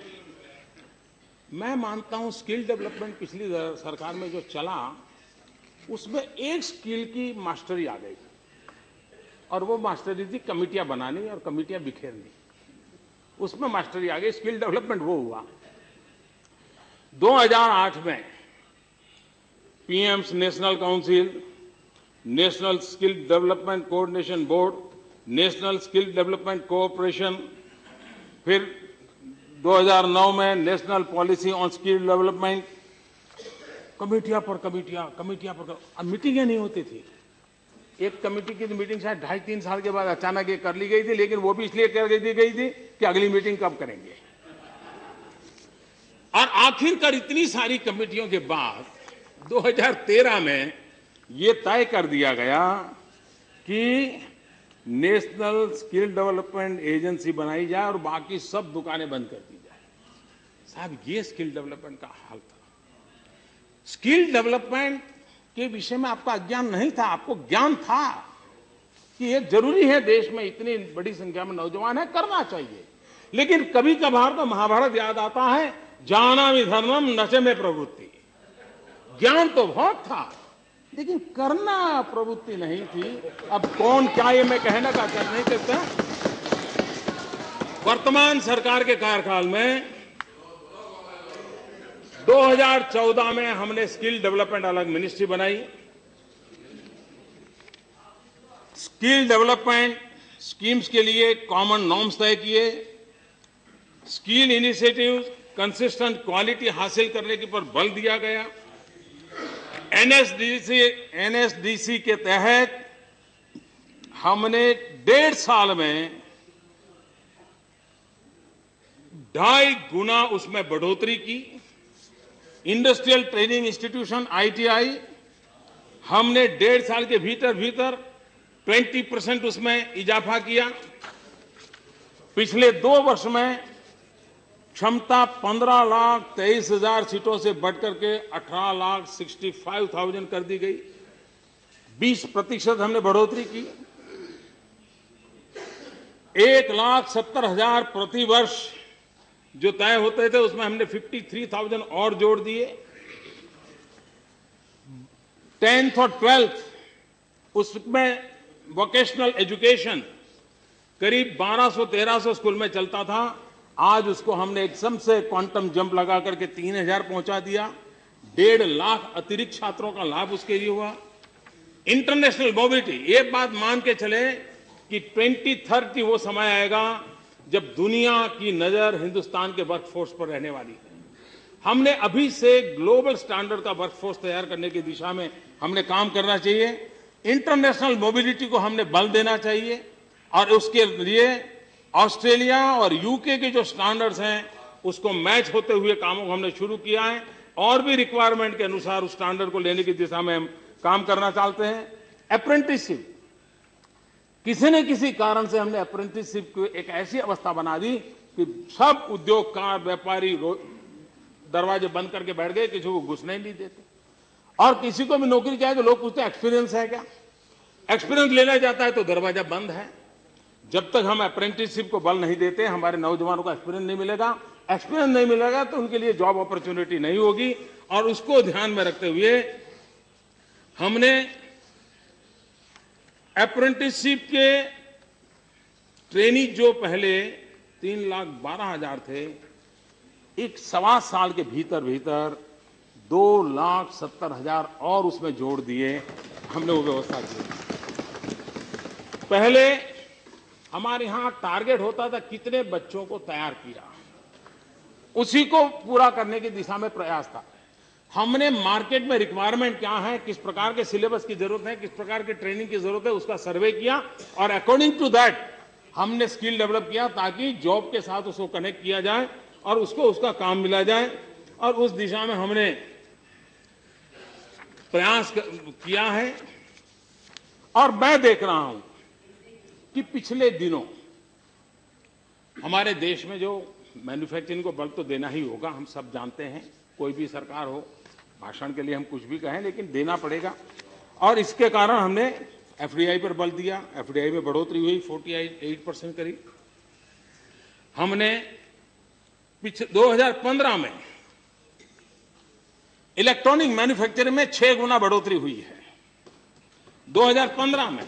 मैं मानता हूं स्किल डेवलपमेंट पिछली सरकार में जो चला, उसमें एक स्किल की मास्टरी आ गई, और वो मास्टरी थी कमिटियां बनानी और कमिटियां बिखेरनी। उसमें मास्टरी आ गई, स्किल डेवलपमेंट वो हुआ। 2008 में PM's national council, national skill development coordination board, national skill development cooperation, फिर 2009 में national policy on skill development, कमेटियां पर अब मीटिंगें नहीं होती थी। एक कमेटी की मीटिंग शायद 2.5-3 साल के बाद अचानक ये कर ली गई थी, लेकिन वो भी इसलिए कर दी गई थी कि अगली मीटिंग कब करेंगे। और आखिरकार इतनी सारी कमेटियों के बाद 2013 में ये तय कर दिया गया कि नेशनल स्किल डेवलपमेंट एजेंसी बनाई जाए और बाकी सब दुकानें बंद कर दी जाए। साहब, ये स्किल डेवलपमेंट का हाल था। स्किल डेवलपमेंट के विषय में आपका अज्ञान नहीं था, आपको ज्ञान था कि ये जरूरी है, देश में इतनी बड़ी संख्या में नौजवान है, करना चाहिए। लेकिन कभी कभार तो महाभारत याद आता है, जानामि धर्मम नच में प्रवृत्ति। ज्ञान तो बहुत था, लेकिन करना प्रवृत्ति नहीं थी। अब कौन क्या, ये मैं कहने का कर नहीं सकता। वर्तमान सरकार के कार्यकाल में 2014 में हमने स्किल डेवलपमेंट अलग मिनिस्ट्री बनाई। स्किल डेवलपमेंट स्कीम्स के लिए कॉमन नॉर्म्स तय किए। स्किल इनिशिएटिव कंसिस्टेंट क्वालिटी हासिल करने के पर बल दिया गया। एनएसडीसी के तहत हमने 1.5 साल में 2.5 गुना उसमें बढ़ोतरी की। इंडस्ट्रियल ट्रेनिंग इंस्टीट्यूशन आईटीआई हमने 1.5 साल के भीतर 20% उसमें इजाफा किया। पिछले 2 वर्ष में क्षमता 15,23,000 सीटों से बढ़कर के 18,65,000 कर दी गई। 20% हमने बढ़ोतरी की। 1,70,000 प्रति वर्ष जो तय होते थे उसमें हमने 53,000 और जोड़ दिए। 10th और 12th उसमें वोकेशनल एजुकेशन करीब 1200-1300 स्कूल में चलता था, आज उसको हमने एकदम से क्वांटम जंप लगा करके 3,000 पहुंचा दिया। 1.5 लाख अतिरिक्त छात्रों का लाभ उसके लिए हुआ। इंटरनेशनल मोबिलिटी, ये बात मान के चले कि 2030 वो समय आएगा जब दुनिया की नजर हिंदुस्तान के वर्कफोर्स पर रहने वाली है। हमने अभी से ग्लोबल स्टैंडर्ड का वर्कफोर्स तैयार करने की दिशा में हमने काम करना चाहिए। इंटरनेशनल मोबिलिटी को हमने बल देना चाहिए और उसके लिए ऑस्ट्रेलिया और यूके के जो स्टैंडर्ड्स हैं उसको मैच होते हुए कामों को हमने शुरू किया है और भी रिक्वायरमेंट के अनुसार उस स्टैंडर्ड को लेने की दिशा में हम काम करना चाहते हैं। अप्रेंटिसशिप, किसी न किसी कारण से हमने अप्रेंटिसशिप को एक ऐसी अवस्था बना दी कि सब उद्योगकार व्यापारी दरवाजे बंद करके बैठ गए, किसी को घुसने नहीं देते। और किसी को भी नौकरी चाहिए तो लोग पूछते हैं एक्सपीरियंस है क्या। एक्सपीरियंस लेना जाता है तो दरवाजा बंद है। जब तक हम अप्रेंटिसशिप को बल नहीं देते, हमारे नौजवानों को एक्सपीरियंस नहीं मिलेगा। एक्सपीरियंस नहीं मिलेगा तो उनके लिए जॉब अपॉर्चुनिटी नहीं होगी। और उसको ध्यान में रखते हुए हमने अप्रेंटिसशिप के ट्रेनिंग जो पहले 3,12,000 थे, एक 1.25 साल के भीतर 2,70,000 और उसमें जोड़ दिए। हमने वो व्यवस्था की। पहले हमारे यहां टारगेट होता था कितने बच्चों को तैयार किया, उसी को पूरा करने की दिशा में प्रयास था। हमने मार्केट में रिक्वायरमेंट क्या है, किस प्रकार के सिलेबस की जरूरत है, किस प्रकार की ट्रेनिंग की जरूरत है, उसका सर्वे किया और अकॉर्डिंग टू दैट हमने स्किल डेवलप किया ताकि जॉब के साथ उसको कनेक्ट किया जाए और उसको उसका काम मिला जाए। और उस दिशा में हमने प्रयास किया है। और मैं देख रहा हूं कि पिछले दिनों हमारे देश में जो मैन्युफैक्चरिंग को बल तो देना ही होगा, हम सब जानते हैं। कोई भी सरकार हो, भाषण के लिए हम कुछ भी कहें लेकिन देना पड़ेगा। और इसके कारण हमने एफडीआई पर बल दिया। एफडीआई में बढ़ोतरी हुई 48% करीब। हमने 2015 में इलेक्ट्रॉनिक मैन्युफैक्चरिंग में 6 गुना बढ़ोतरी हुई है। 2015 में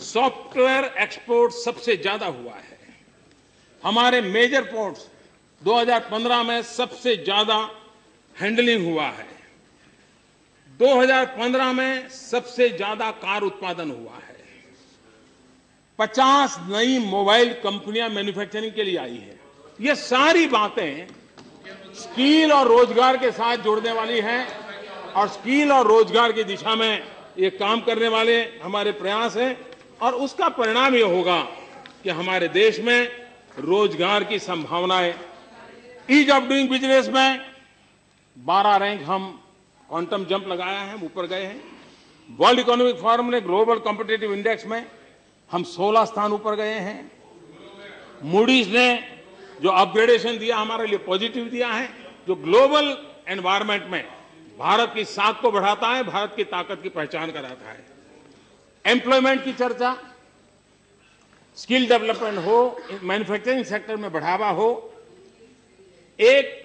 सॉफ्टवेयर एक्सपोर्ट सबसे ज्यादा हुआ है। हमारे मेजर पोर्ट्स 2015 में सबसे ज्यादा हैंडलिंग हुआ है। 2015 में सबसे ज्यादा कार उत्पादन हुआ है। 50 नई मोबाइल कंपनियां मैन्युफैक्चरिंग के लिए आई है। ये सारी बातें स्किल और रोजगार के साथ जुड़ने वाली हैं और स्किल और रोजगार की दिशा में ये काम करने वाले हमारे प्रयास हैं और उसका परिणाम ये होगा कि हमारे देश में रोजगार की संभावनाएं, ईज ऑफ डूइंग बिजनेस में 12 रैंक हम क्वांटम जंप लगाया है, हम ऊपर गए हैं। वर्ल्ड इकोनॉमिक फोरम ने ग्लोबल कॉम्पिटिटिव इंडेक्स में हम 16 स्थान ऊपर गए हैं। मूडीज ने जो अपग्रेडेशन दिया हमारे लिए पॉजिटिव दिया है, जो ग्लोबल एनवायरनमेंट में भारत की साख को बढ़ाता है, भारत की ताकत की पहचान कराता है। एम्प्लॉयमेंट की चर्चा, स्किल डेवलपमेंट हो, मैन्युफैक्चरिंग सेक्टर में बढ़ावा हो, एक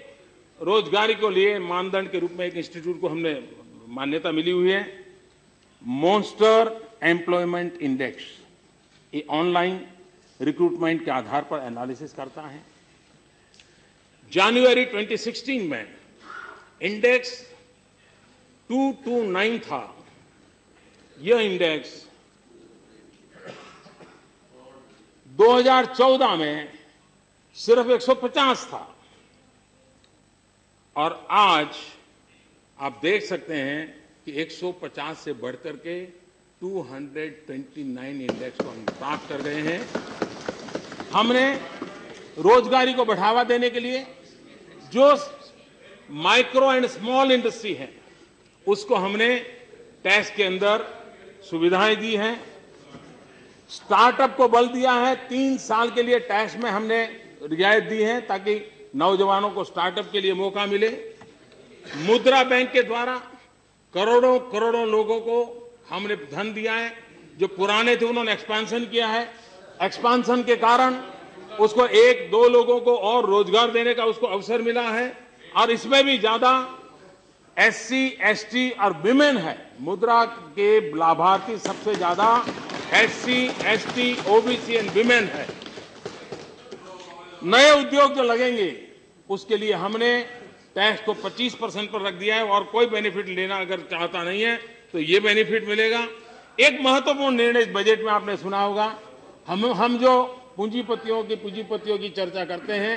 रोजगारी को लिए मानदंड के रूप में एक इंस्टीट्यूट को हमने मान्यता मिली हुई है, मॉन्स्टर एम्प्लॉयमेंट इंडेक्स। ये ऑनलाइन रिक्रूटमेंट के आधार पर एनालिसिस करता है। जनवरी 2016 में इंडेक्स 229 था। यह इंडेक्स 2014 में सिर्फ 150 था और आज आप देख सकते हैं कि 150 से बढ़कर के 229 इंडेक्स को हम प्राप्त कर गए हैं। हमने रोजगारी को बढ़ावा देने के लिए जो माइक्रो एंड स्मॉल इंडस्ट्री है उसको हमने टैक्स के अंदर सुविधाएं दी हैं। स्टार्टअप को बल दिया है। 3 साल के लिए टैक्स में हमने रियायत दी है ताकि नौजवानों को स्टार्टअप के लिए मौका मिले। मुद्रा बैंक के द्वारा करोड़ों करोड़ों लोगों को हमने धन दिया है। जो पुराने थे उन्होंने एक्सपेंशन किया है। एक्सपेंशन के कारण उसको 1-2 लोगों को और रोजगार देने का उसको अवसर मिला है और इसमें भी ज्यादा SC, ST और विमेन है। मुद्रा के लाभार्थी सबसे ज्यादा SC, ST, OBC and women है। नए उद्योग जो लगेंगे उसके लिए हमने टैक्स को 25% पर रख दिया है और कोई बेनिफिट लेना अगर चाहता नहीं है तो ये बेनिफिट मिलेगा। एक महत्वपूर्ण निर्णय इस बजट में आपने सुना होगा। हम जो पूंजीपतियों की चर्चा करते हैं,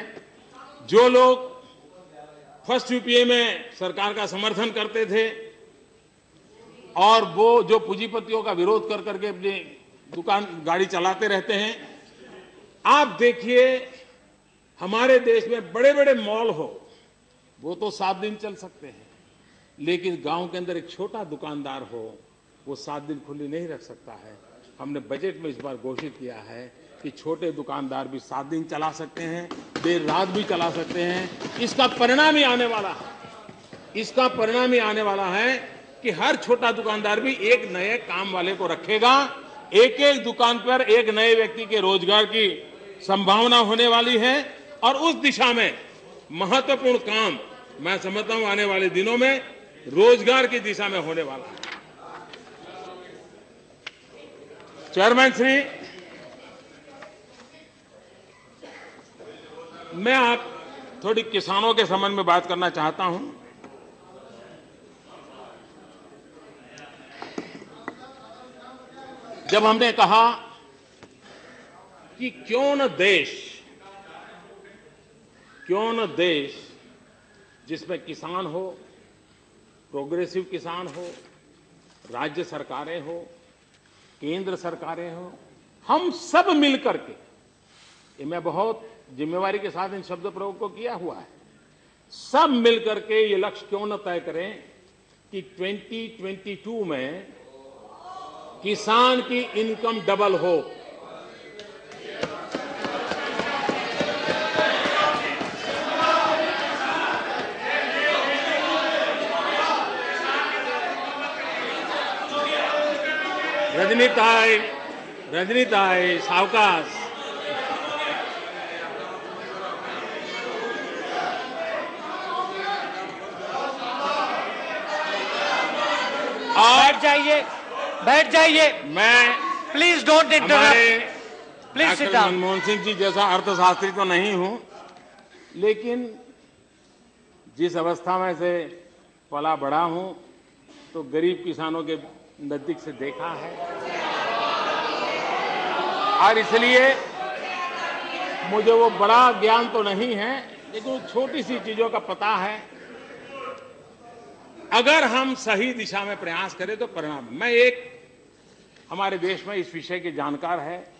जो लोग फर्स्ट यूपीए में सरकार का समर्थन करते थे और वो जो पूंजीपतियों का विरोध कर करके अपनी दुकान गाड़ी चलाते रहते हैं, आप देखिए हमारे देश में बड़े बड़े मॉल हो वो तो 7 दिन चल सकते हैं, लेकिन गांव के अंदर एक छोटा दुकानदार हो वो 7 दिन खुली नहीं रख सकता है। हमने बजट में इस बार घोषित किया है कि छोटे दुकानदार भी 7 दिन चला सकते हैं, देर रात भी चला सकते हैं। इसका परिणाम ही आने वाला है कि हर छोटा दुकानदार भी एक नए काम वाले को रखेगा। एक दुकान पर एक नए व्यक्ति के रोजगार की संभावना होने वाली है और उस दिशा में महत्वपूर्ण काम मैं समझता हूं आने वाले दिनों में रोजगार की दिशा में होने वाला है। चेयरमैन श्री, मैं आप थोड़ी किसानों के संबंध में बात करना चाहता हूं। जब हमने कहा कि क्यों न देश जिसमें किसान हो, प्रोग्रेसिव किसान हो, राज्य सरकारें हो, केंद्र सरकारें हो, हम सब मिलकर के, ये मैं बहुत जिम्मेवारी के साथ इन शब्द प्रयोग को किया हुआ है, सब मिलकर के ये लक्ष्य क्यों न तय करें कि 2022 में किसान की इनकम डबल हो। रजनीताई सावकाश। बैठ जाइए। मैं please don't interrupt. Please sit down. Manmohan Singh ji जैसा अर्थशास्त्री तो नहीं हूं, लेकिन जिस अवस्था में से पला बड़ा हूं तो गरीब किसानों के नजदीक से देखा है और इसलिए मुझे वो बड़ा ज्ञान तो नहीं है, लेकिन छोटी सी चीजों का पता है। अगर हम सही दिशा में प्रयास करें तो परिणाम। हमारे देश में इस विषय के जानकार है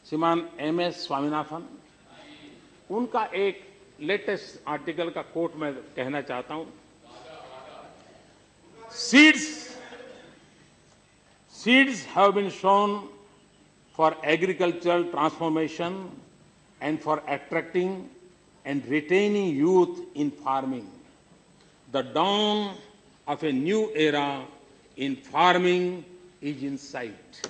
श्रीमान MS स्वामीनाथन, उनका एक लेटेस्ट आर्टिकल का कोट मैं कहना चाहता हूं। Seeds have been shown for agricultural transformation and for attracting and retaining youth in farming. The dawn of a new era in farming is in sight.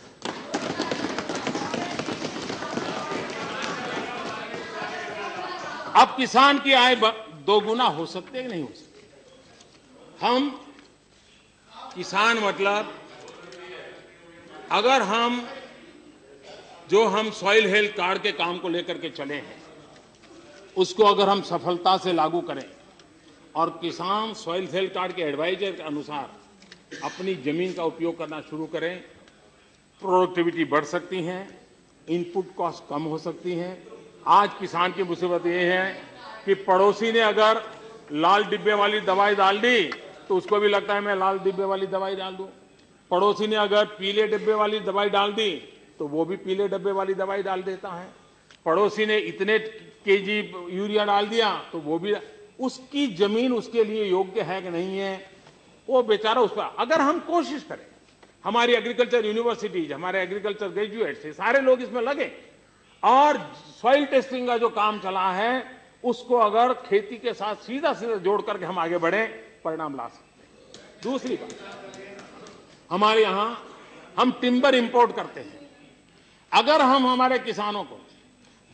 अब किसान की आय दोगुना हो सकती है कि नहीं हो सकती? हम किसान मतलब अगर हम सॉइल हेल्थ कार्ड के काम को लेकर के चले हैं, उसको अगर हम सफलता से लागू करें और किसान सॉइल हेल्थ कार्ड के एडवाइजर के अनुसार अपनी जमीन का उपयोग करना शुरू करें, प्रोडक्टिविटी बढ़ सकती है, इनपुट कॉस्ट कम हो सकती है। आज किसान की मुसीबत ये है कि पड़ोसी ने अगर लाल डिब्बे वाली दवाई डाल दी तो उसको भी लगता है मैं लाल डिब्बे वाली दवाई डाल दूं। पड़ोसी ने अगर पीले डिब्बे वाली दवाई डाल दी तो वो भी पीले डिब्बे वाली दवाई डाल देता है। पड़ोसी ने इतने केजी यूरिया डाल दिया तो वो भी, उसकी जमीन उसके लिए योग्य है कि नहीं है, वो बेचारा उस पर। अगर हम कोशिश करें, हमारी एग्रीकल्चर यूनिवर्सिटीज, हमारे एग्रीकल्चर ग्रेजुएट्स, सारे लोग इसमें लगे और सॉइल टेस्टिंग का जो काम चला है उसको अगर खेती के साथ सीधा जोड़ करके हम आगे बढ़े, परिणाम ला सकते हैं। दूसरी बात, हमारे यहां हम टिम्बर इंपोर्ट करते हैं। अगर हम हमारे किसानों को,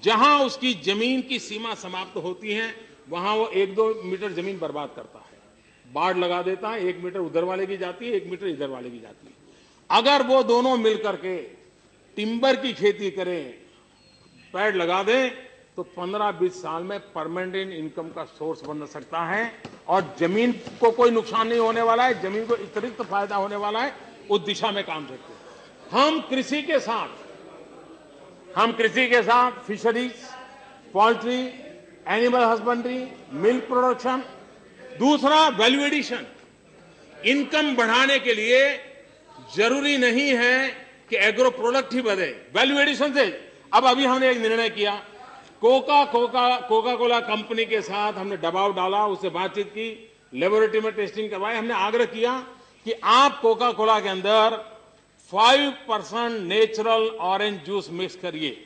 जहां उसकी जमीन की सीमा समाप्त होती है वहां वो 1-2 मीटर जमीन बर्बाद करता है, बाढ़ लगा देता है, 1 मीटर उधर वाले की जाती है, 1 मीटर इधर वाले की जाती है। अगर वो दोनों मिलकर के टिम्बर की खेती करें, पेड़ लगा दें, तो 15-20 साल में परमानेंट इनकम का सोर्स बन सकता है और जमीन को कोई नुकसान नहीं होने वाला है, जमीन को अतिरिक्त फायदा होने वाला है। उस दिशा में काम करते हैं। हम कृषि के साथ fisheries, poultry, animal husbandry, milk production, दूसरा वैल्यू एडिशन। इनकम बढ़ाने के लिए जरूरी नहीं है कि एग्रो प्रोडक्ट ही बढ़े, वैल्यू एडिशन से। अब अभी हमने एक निर्णय किया, कोका कोला कंपनी के साथ हमने दबाव डाला, उससे बातचीत की, लेबोरेटरी में टेस्टिंग करवाई। हमने आग्रह किया कि आप कोका कोला के अंदर 5% नेचुरल ऑरेंज जूस मिक्स करिए।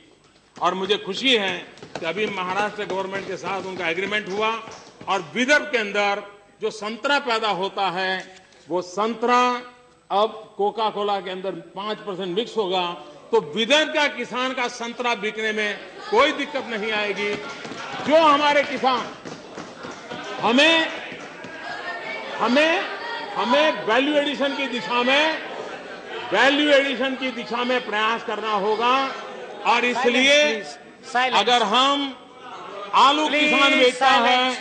और मुझे खुशी है कि अभी महाराष्ट्र गवर्नमेंट के साथ उनका एग्रीमेंट हुआ और विदर्भ के अंदर जो संतरा पैदा होता है वो संतरा अब कोका कोला के अंदर 5% मिक्स होगा, तो विदर्भ का किसान का संतरा बिकने में कोई दिक्कत नहीं आएगी। जो हमारे किसान, हमें वैल्यू एडिशन की दिशा में प्रयास करना होगा। और इसलिए अगर हम आलू किसान बेचता है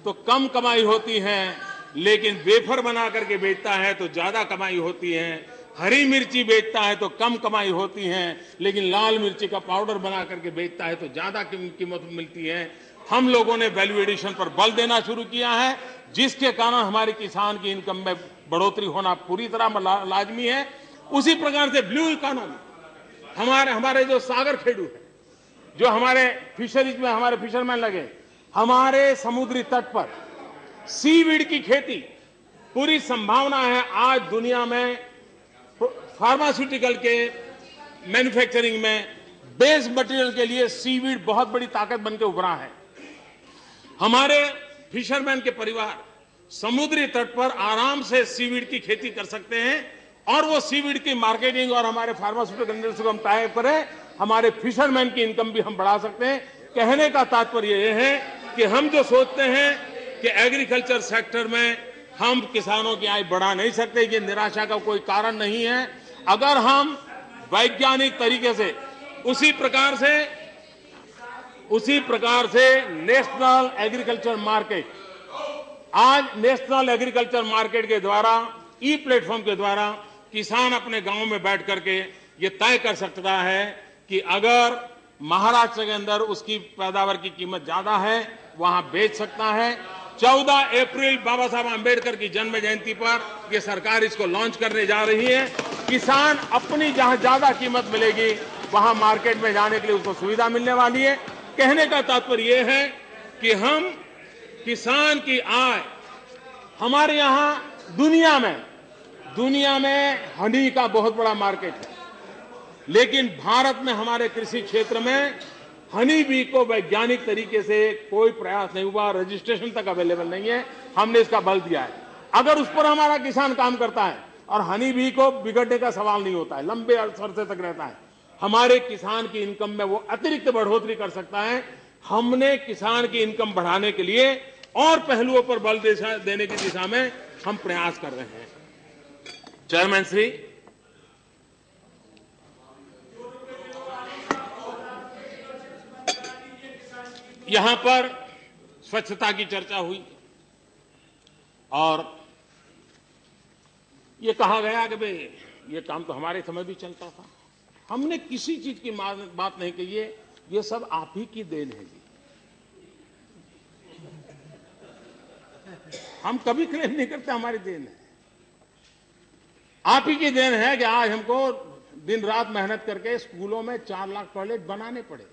तो कम कमाई होती है, लेकिन वेफर बना करके बेचता है तो ज्यादा कमाई होती है। हरी मिर्ची बेचता है तो कम कमाई होती है, लेकिन लाल मिर्ची का पाउडर बना करके बेचता है तो ज्यादा कीमत मिलती है। हम लोगों ने वैल्यू एडिशन पर बल देना शुरू किया है, जिसके कारण हमारे किसान की इनकम में बढ़ोतरी होना पूरी तरह लाजमी है। उसी प्रकार से ब्लू इकोनॉमी, हमारे जो सागर खेडू है, जो हमारे फिशरीज में हमारे फिशरमैन लगे, हमारे समुद्री तट पर सीवीड की खेती पूरी संभावना है। आज दुनिया में फार्मास्यूटिकल के मैन्युफैक्चरिंग में बेस मटेरियल के लिए सीवीड बहुत बड़ी ताकत बनकर उभरा है। हमारे फिशरमैन के परिवार समुद्री तट पर आराम से सीवीड की खेती कर सकते हैं और वो सीवीड की मार्केटिंग और हमारे फार्मास्यूटिकल इंडस्ट्री को हम टाई अप करें, हमारे फिशरमैन की इनकम भी हम बढ़ा सकते हैं। कहने का तात्पर्य यह है कि हम जो सोचते हैं कि एग्रीकल्चर सेक्टर में हम किसानों की आय बढ़ा नहीं सकते, ये निराशा का कोई कारण नहीं है। अगर हम वैज्ञानिक तरीके से उसी प्रकार से नेशनल एग्रीकल्चर मार्केट, आज नेशनल एग्रीकल्चर मार्केट के द्वारा, ई प्लेटफॉर्म के द्वारा किसान अपने गांव में बैठ करके ये तय कर सकता है कि अगर महाराष्ट्र के अंदर उसकी पैदावार की कीमत ज्यादा है, वहां बेच सकता है। 14 अप्रैल बाबा साहब आंबेडकर की जन्म जयंती पर ये सरकार इसको लॉन्च करने जा रही है। किसान अपनी जहां ज्यादा कीमत मिलेगी वहां मार्केट में जाने के लिए उसको सुविधा मिलने वाली है। कहने का तात्पर्य यह है कि हम किसान की आय, हमारे यहां दुनिया में हनी का बहुत बड़ा मार्केट है, लेकिन भारत में हमारे कृषि क्षेत्र में हनी बी को वैज्ञानिक तरीके से कोई प्रयास नहीं हुआ, रजिस्ट्रेशन तक अवेलेबल नहीं है। हमने इसका बल दिया है। अगर उस पर हमारा किसान काम करता है और हनी बी को बिगड़ने का सवाल नहीं होता है, लंबे अरसे तक रहता है, हमारे किसान की इनकम में वो अतिरिक्त बढ़ोतरी कर सकता है। हमने किसान की इनकम बढ़ाने के लिए और पहलुओं पर बल देने की दिशा में हम प्रयास कर रहे हैं। चेयरमैन श्री, यहां पर स्वच्छता की चर्चा हुई और ये कहा गया कि भाई ये काम तो हमारे समय भी चलता था। हमने किसी चीज की बात नहीं कही है, ये सब आप ही की देन है जी। हम कभी क्लेम नहीं करते हमारी देन है, आप ही की देन है कि आज हमको दिन रात मेहनत करके स्कूलों में 4 लाख टॉयलेट बनाने पड़े।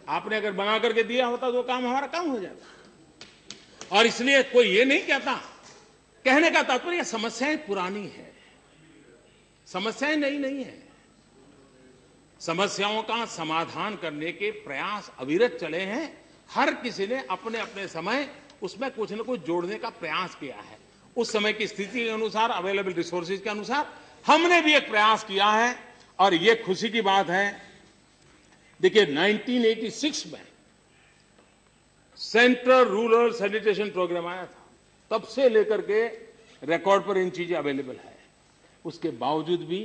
आपने अगर बना करके दिया होता तो काम हमारा काम हो जाता। और इसलिए कोई ये नहीं कहता, कहने का तात्पर्य समस्याएं पुरानी है, समस्याएं नई नहीं है। समस्याओं का समाधान करने के प्रयास अविरत चले हैं। हर किसी ने अपने अपने समय उसमें कुछ न कुछ जोड़ने का प्रयास किया है। उस समय की स्थिति के अनुसार, अवेलेबल रिसोर्सेज के अनुसार हमने भी एक प्रयास किया है। और ये खुशी की बात है, देखिए 1986 में सेंट्रल रूरल सैनिटेशन प्रोग्राम आया था, तब से लेकर के रिकॉर्ड पर इन चीजें अवेलेबल है। उसके बावजूद भी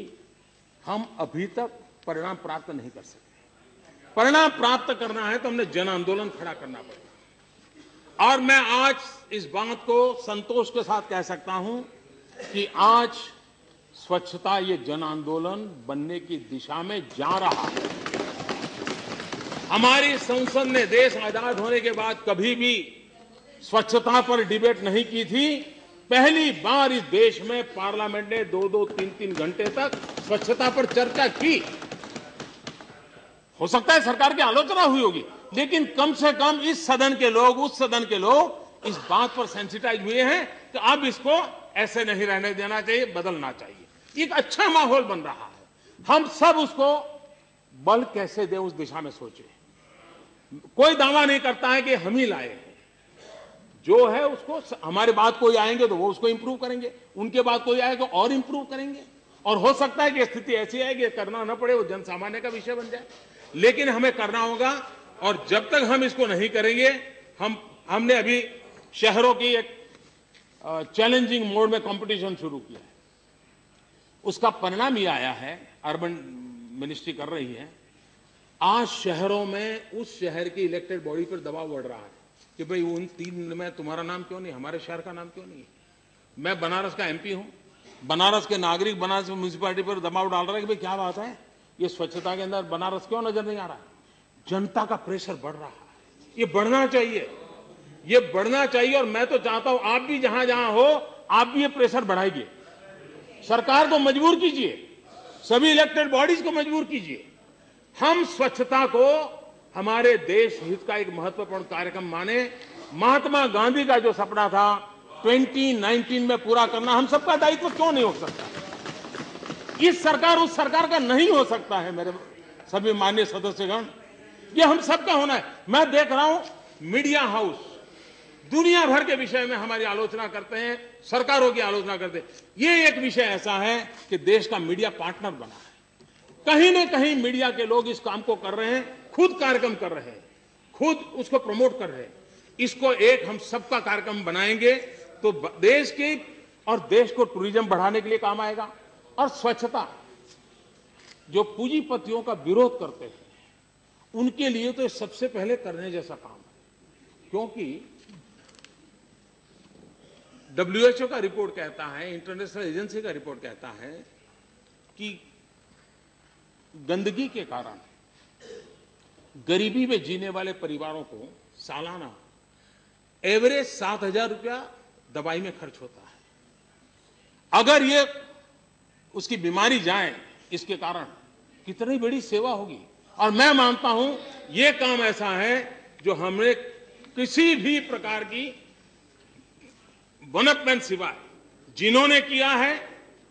हम अभी तक परिणाम प्राप्त नहीं कर सके। परिणाम प्राप्त करना है तो हमने जन आंदोलन खड़ा करना पड़ेगा। और मैं आज इस बात को संतोष के साथ कह सकता हूं कि आज स्वच्छता ये जन आंदोलन बनने की दिशा में जा रहा है। हमारी संसद ने देश आजाद होने के बाद कभी भी स्वच्छता पर डिबेट नहीं की थी। पहली बार इस देश में पार्लियामेंट ने 2-2, 3-3 घंटे तक स्वच्छता पर चर्चा की। हो सकता है सरकार की आलोचना हुई होगी, लेकिन कम से कम इस सदन के लोग, उस सदन के लोग इस बात पर सेंसिटाइज हुए हैं कि अब इसको ऐसे नहीं रहने देना चाहिए, बदलना चाहिए। एक अच्छा माहौल बन रहा है। हम सब उसको बल कैसे दें उस दिशा में सोचें। कोई दावा नहीं करता है कि हम ही लाए हैं। जो है उसको, हमारे बाद कोई आएंगे तो वो उसको इंप्रूव करेंगे, उनके बाद कोई आएगा और इंप्रूव करेंगे। और हो सकता है कि स्थिति ऐसी है कि करना ना पड़े, वो जन सामान्य का विषय बन जाए, लेकिन हमें करना होगा। और जब तक हम इसको नहीं करेंगे, हमने अभी शहरों की एक चैलेंजिंग मोड में कंपटीशन शुरू किया है। उसका परिणाम ये आया है, अर्बन मिनिस्ट्री कर रही है, आज शहरों में उस शहर की इलेक्टेड बॉडी पर दबाव बढ़ रहा है कि भाई उन 3 में तुम्हारा नाम क्यों नहीं, हमारे शहर का नाम क्यों नहीं है। मैं बनारस का एमपी हूं, बनारस के नागरिक बनारस म्यूनिसिपैलिटी पर दबाव डाल रहे हैं कि भाई क्या बात है, ये स्वच्छता के अंदर बनारस क्यों नजर नहीं आ रहा है। जनता का प्रेशर बढ़ रहा है, ये बढ़ना चाहिए, ये बढ़ना चाहिए। और मैं तो चाहता हूं आप भी जहां जहां हो, आप भी ये प्रेशर बढ़ाइए, सरकार को मजबूर कीजिए, सभी इलेक्टेड बॉडीज को मजबूर कीजिए। हम स्वच्छता को हमारे देश हित का एक महत्वपूर्ण कार्यक्रम माने। महात्मा गांधी का जो सपना था 2019 में पूरा करना हम सबका दायित्व क्यों नहीं हो सकता। इस सरकार उस सरकार का नहीं हो सकता है। मेरे सभी माननीय सदस्यगण, ये हम सबका होना है। मैं देख रहा हूं मीडिया हाउस दुनिया भर के विषय में हमारी आलोचना करते हैं, सरकारों की आलोचना करते हैं। ये एक विषय ऐसा है कि देश का मीडिया पार्टनर बना है। कहीं ना कहीं मीडिया के लोग इस काम को कर रहे हैं, खुद कार्यक्रम कर रहे हैं, खुद उसको प्रमोट कर रहे हैं। इसको एक हम सबका कार्यक्रम बनाएंगे तो देश की और देश को टूरिज्म बढ़ाने के लिए काम आएगा। और स्वच्छता जो पूंजीपतियों का विरोध करते हैं उनके लिए तो सबसे पहले करने जैसा काम है। क्योंकि WHO का रिपोर्ट कहता है, इंटरनेशनल एजेंसी का रिपोर्ट कहता है कि गंदगी के कारण गरीबी में जीने वाले परिवारों को सालाना एवरेज 7,000 रुपया दवाई में खर्च होता है। अगर ये उसकी बीमारी जाए इसके कारण, कितनी बड़ी सेवा होगी। और मैं मानता हूं ये काम ऐसा है जो हमें किसी भी प्रकार की वनपमेंट सिवाय जिन्होंने किया है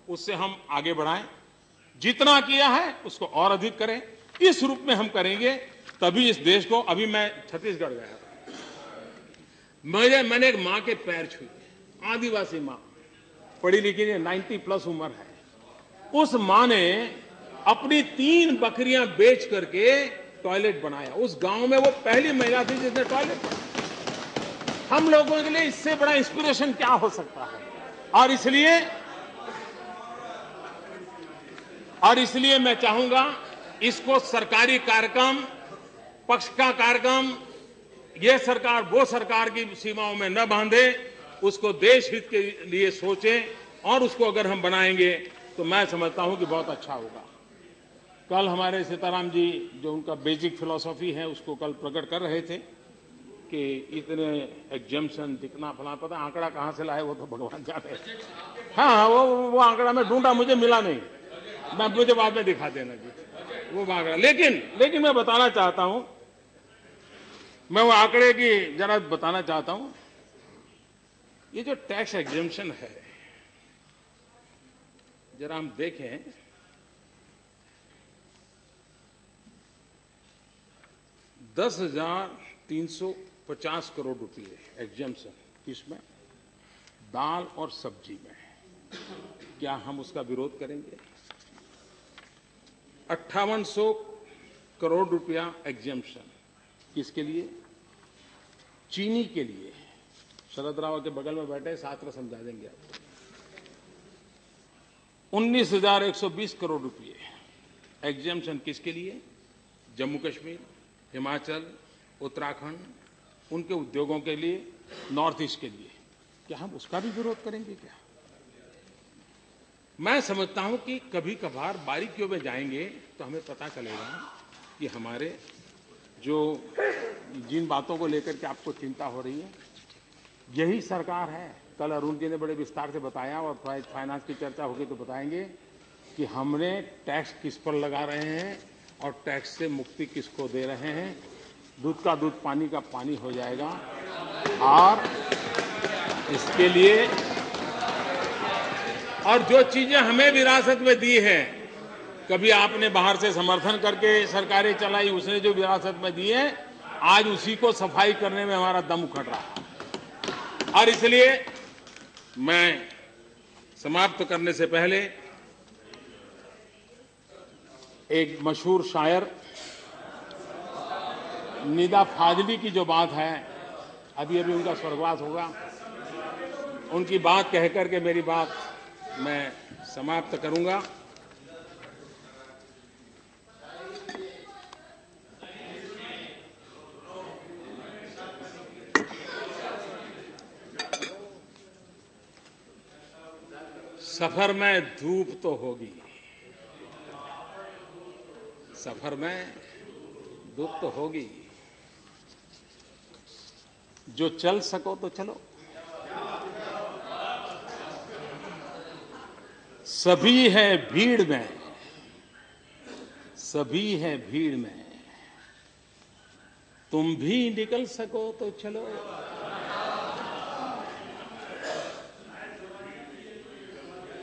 उससे हम आगे बढ़ाएं, जितना किया है उसको और अधिक करें। इस रूप में हम करेंगे तभी इस देश को। अभी मैं छत्तीसगढ़ गया था, मैंने एक मां के पैर छुए, आदिवासी मां, पढ़ी लिखी है, 90+ उम्र है। उस मां ने अपनी 3 बकरियां बेच करके टॉयलेट बनाया। उस गांव में वो पहली महिला थी जिसने टॉयलेट बनाया। हम लोगों के लिए इससे बड़ा इंस्पिरेशन क्या हो सकता है। और इसलिए मैं चाहूंगा इसको सरकारी कार्यक्रम, पक्ष का कार्यक्रम, ये सरकार वो सरकार की सीमाओं में न बांधे, उसको देश हित के लिए सोचें। और उसको अगर हम बनाएंगे तो मैं समझता हूं कि बहुत अच्छा होगा। कल हमारे सीताराम जी जो उनका बेसिक फिलॉसफी है उसको कल प्रकट कर रहे थे कि इतने एग्जेम्पशन दिखना फला, पता आंकड़ा कहां से लाए वो तो भगवान जाने। हाँ, वो आंकड़ा मैं ढूंढा, मुझे मिला नहीं, मुझे बाद में दिखा देना जी वो आंकड़ा। लेकिन मैं बताना चाहता हूं, मैं वो आंकड़े की जरा बताना चाहता हूं। ये जो टैक्स एग्जेम्पशन है, जरा हम देखें, $10,350 करोड़ रुपए एग्जेम्पशन, किसमें? दाल और सब्जी में। क्या हम उसका विरोध करेंगे? 5800 करोड़ रुपया एग्जेम्पशन, किसके लिए? चीनी के लिए। शरद राव के बगल में बैठे, साथ में समझा देंगे आपको। 19,120 करोड़ रुपए एग्जेम्पशन, किसके लिए? जम्मू कश्मीर, हिमाचल, उत्तराखंड, उनके उद्योगों के लिए, नॉर्थ ईस्ट के लिए। क्या हम उसका भी विरोध करेंगे क्या? मैं समझता हूं कि कभी कभार बारीकियों में जाएंगे तो हमें पता चलेगा कि हमारे जो जिन बातों को लेकर के आपको चिंता हो रही है, यही सरकार है। कल अरुण जी ने बड़े विस्तार से बताया और फाइनेंस की चर्चा होगी तो बताएंगे कि हमने टैक्स किस पर लगा रहे हैं और टैक्स से मुक्ति किसको दे रहे हैं। दूध का दूध, पानी का पानी हो जाएगा। और इसके लिए, और जो चीजें हमें विरासत में दी है, कभी आपने बाहर से समर्थन करके सरकारें चलाई, उसने जो विरासत में दी है, आज उसी को सफाई करने में हमारा दम उखड़ रहा है। और इसलिए मैं समाप्त करने से पहले एक मशहूर शायर निदा फाजली की जो बात है, अभी उनका स्वर्गवास होगा, उनकी बात कहकर के मेरी बात मैं समाप्त करूंगा। सफर में धूप तो होगी, सफर में धूप तो होगी, जो चल सको तो चलो। सभी है भीड़ में, सभी है भीड़ में, तुम भी निकल सको तो चलो।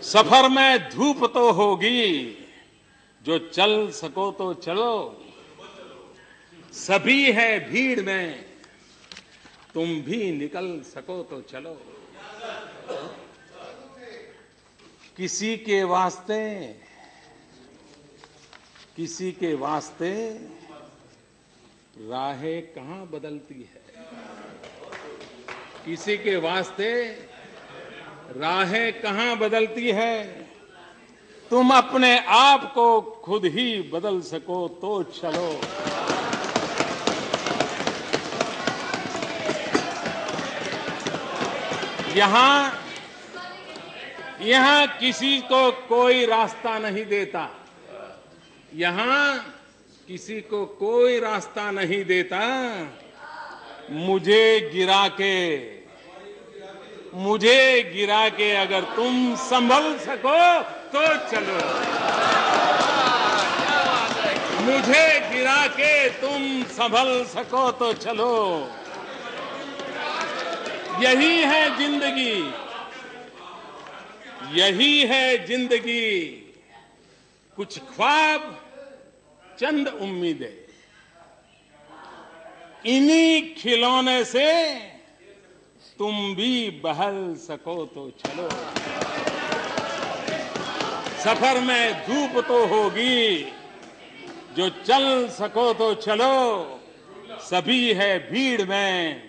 सफर में धूप तो होगी, जो चल सको तो चलो। सभी है भीड़ में, तुम भी निकल सको तो चलो। किसी के वास्ते, किसी के वास्ते राहें कहां बदलती है। किसी के वास्ते राहें कहां बदलती है। तुम अपने आप को खुद ही बदल सको तो चलो। यहां किसी को कोई रास्ता नहीं देता, यहां किसी को कोई रास्ता नहीं देता। मुझे गिरा के अगर तुम संभल सको तो चलो, मुझे गिरा के तुम संभल सको तो चलो। यही है जिंदगी, यही है जिंदगी, कुछ ख्वाब चंद उम्मीदें, इन्हीं खिलौने से तुम भी बहल सको तो चलो। सफर में धूप तो होगी, जो चल सको तो चलो। सभी है भीड़ में,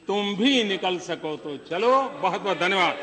तुम भी निकल सको तो चलो। बहुत बहुत धन्यवाद।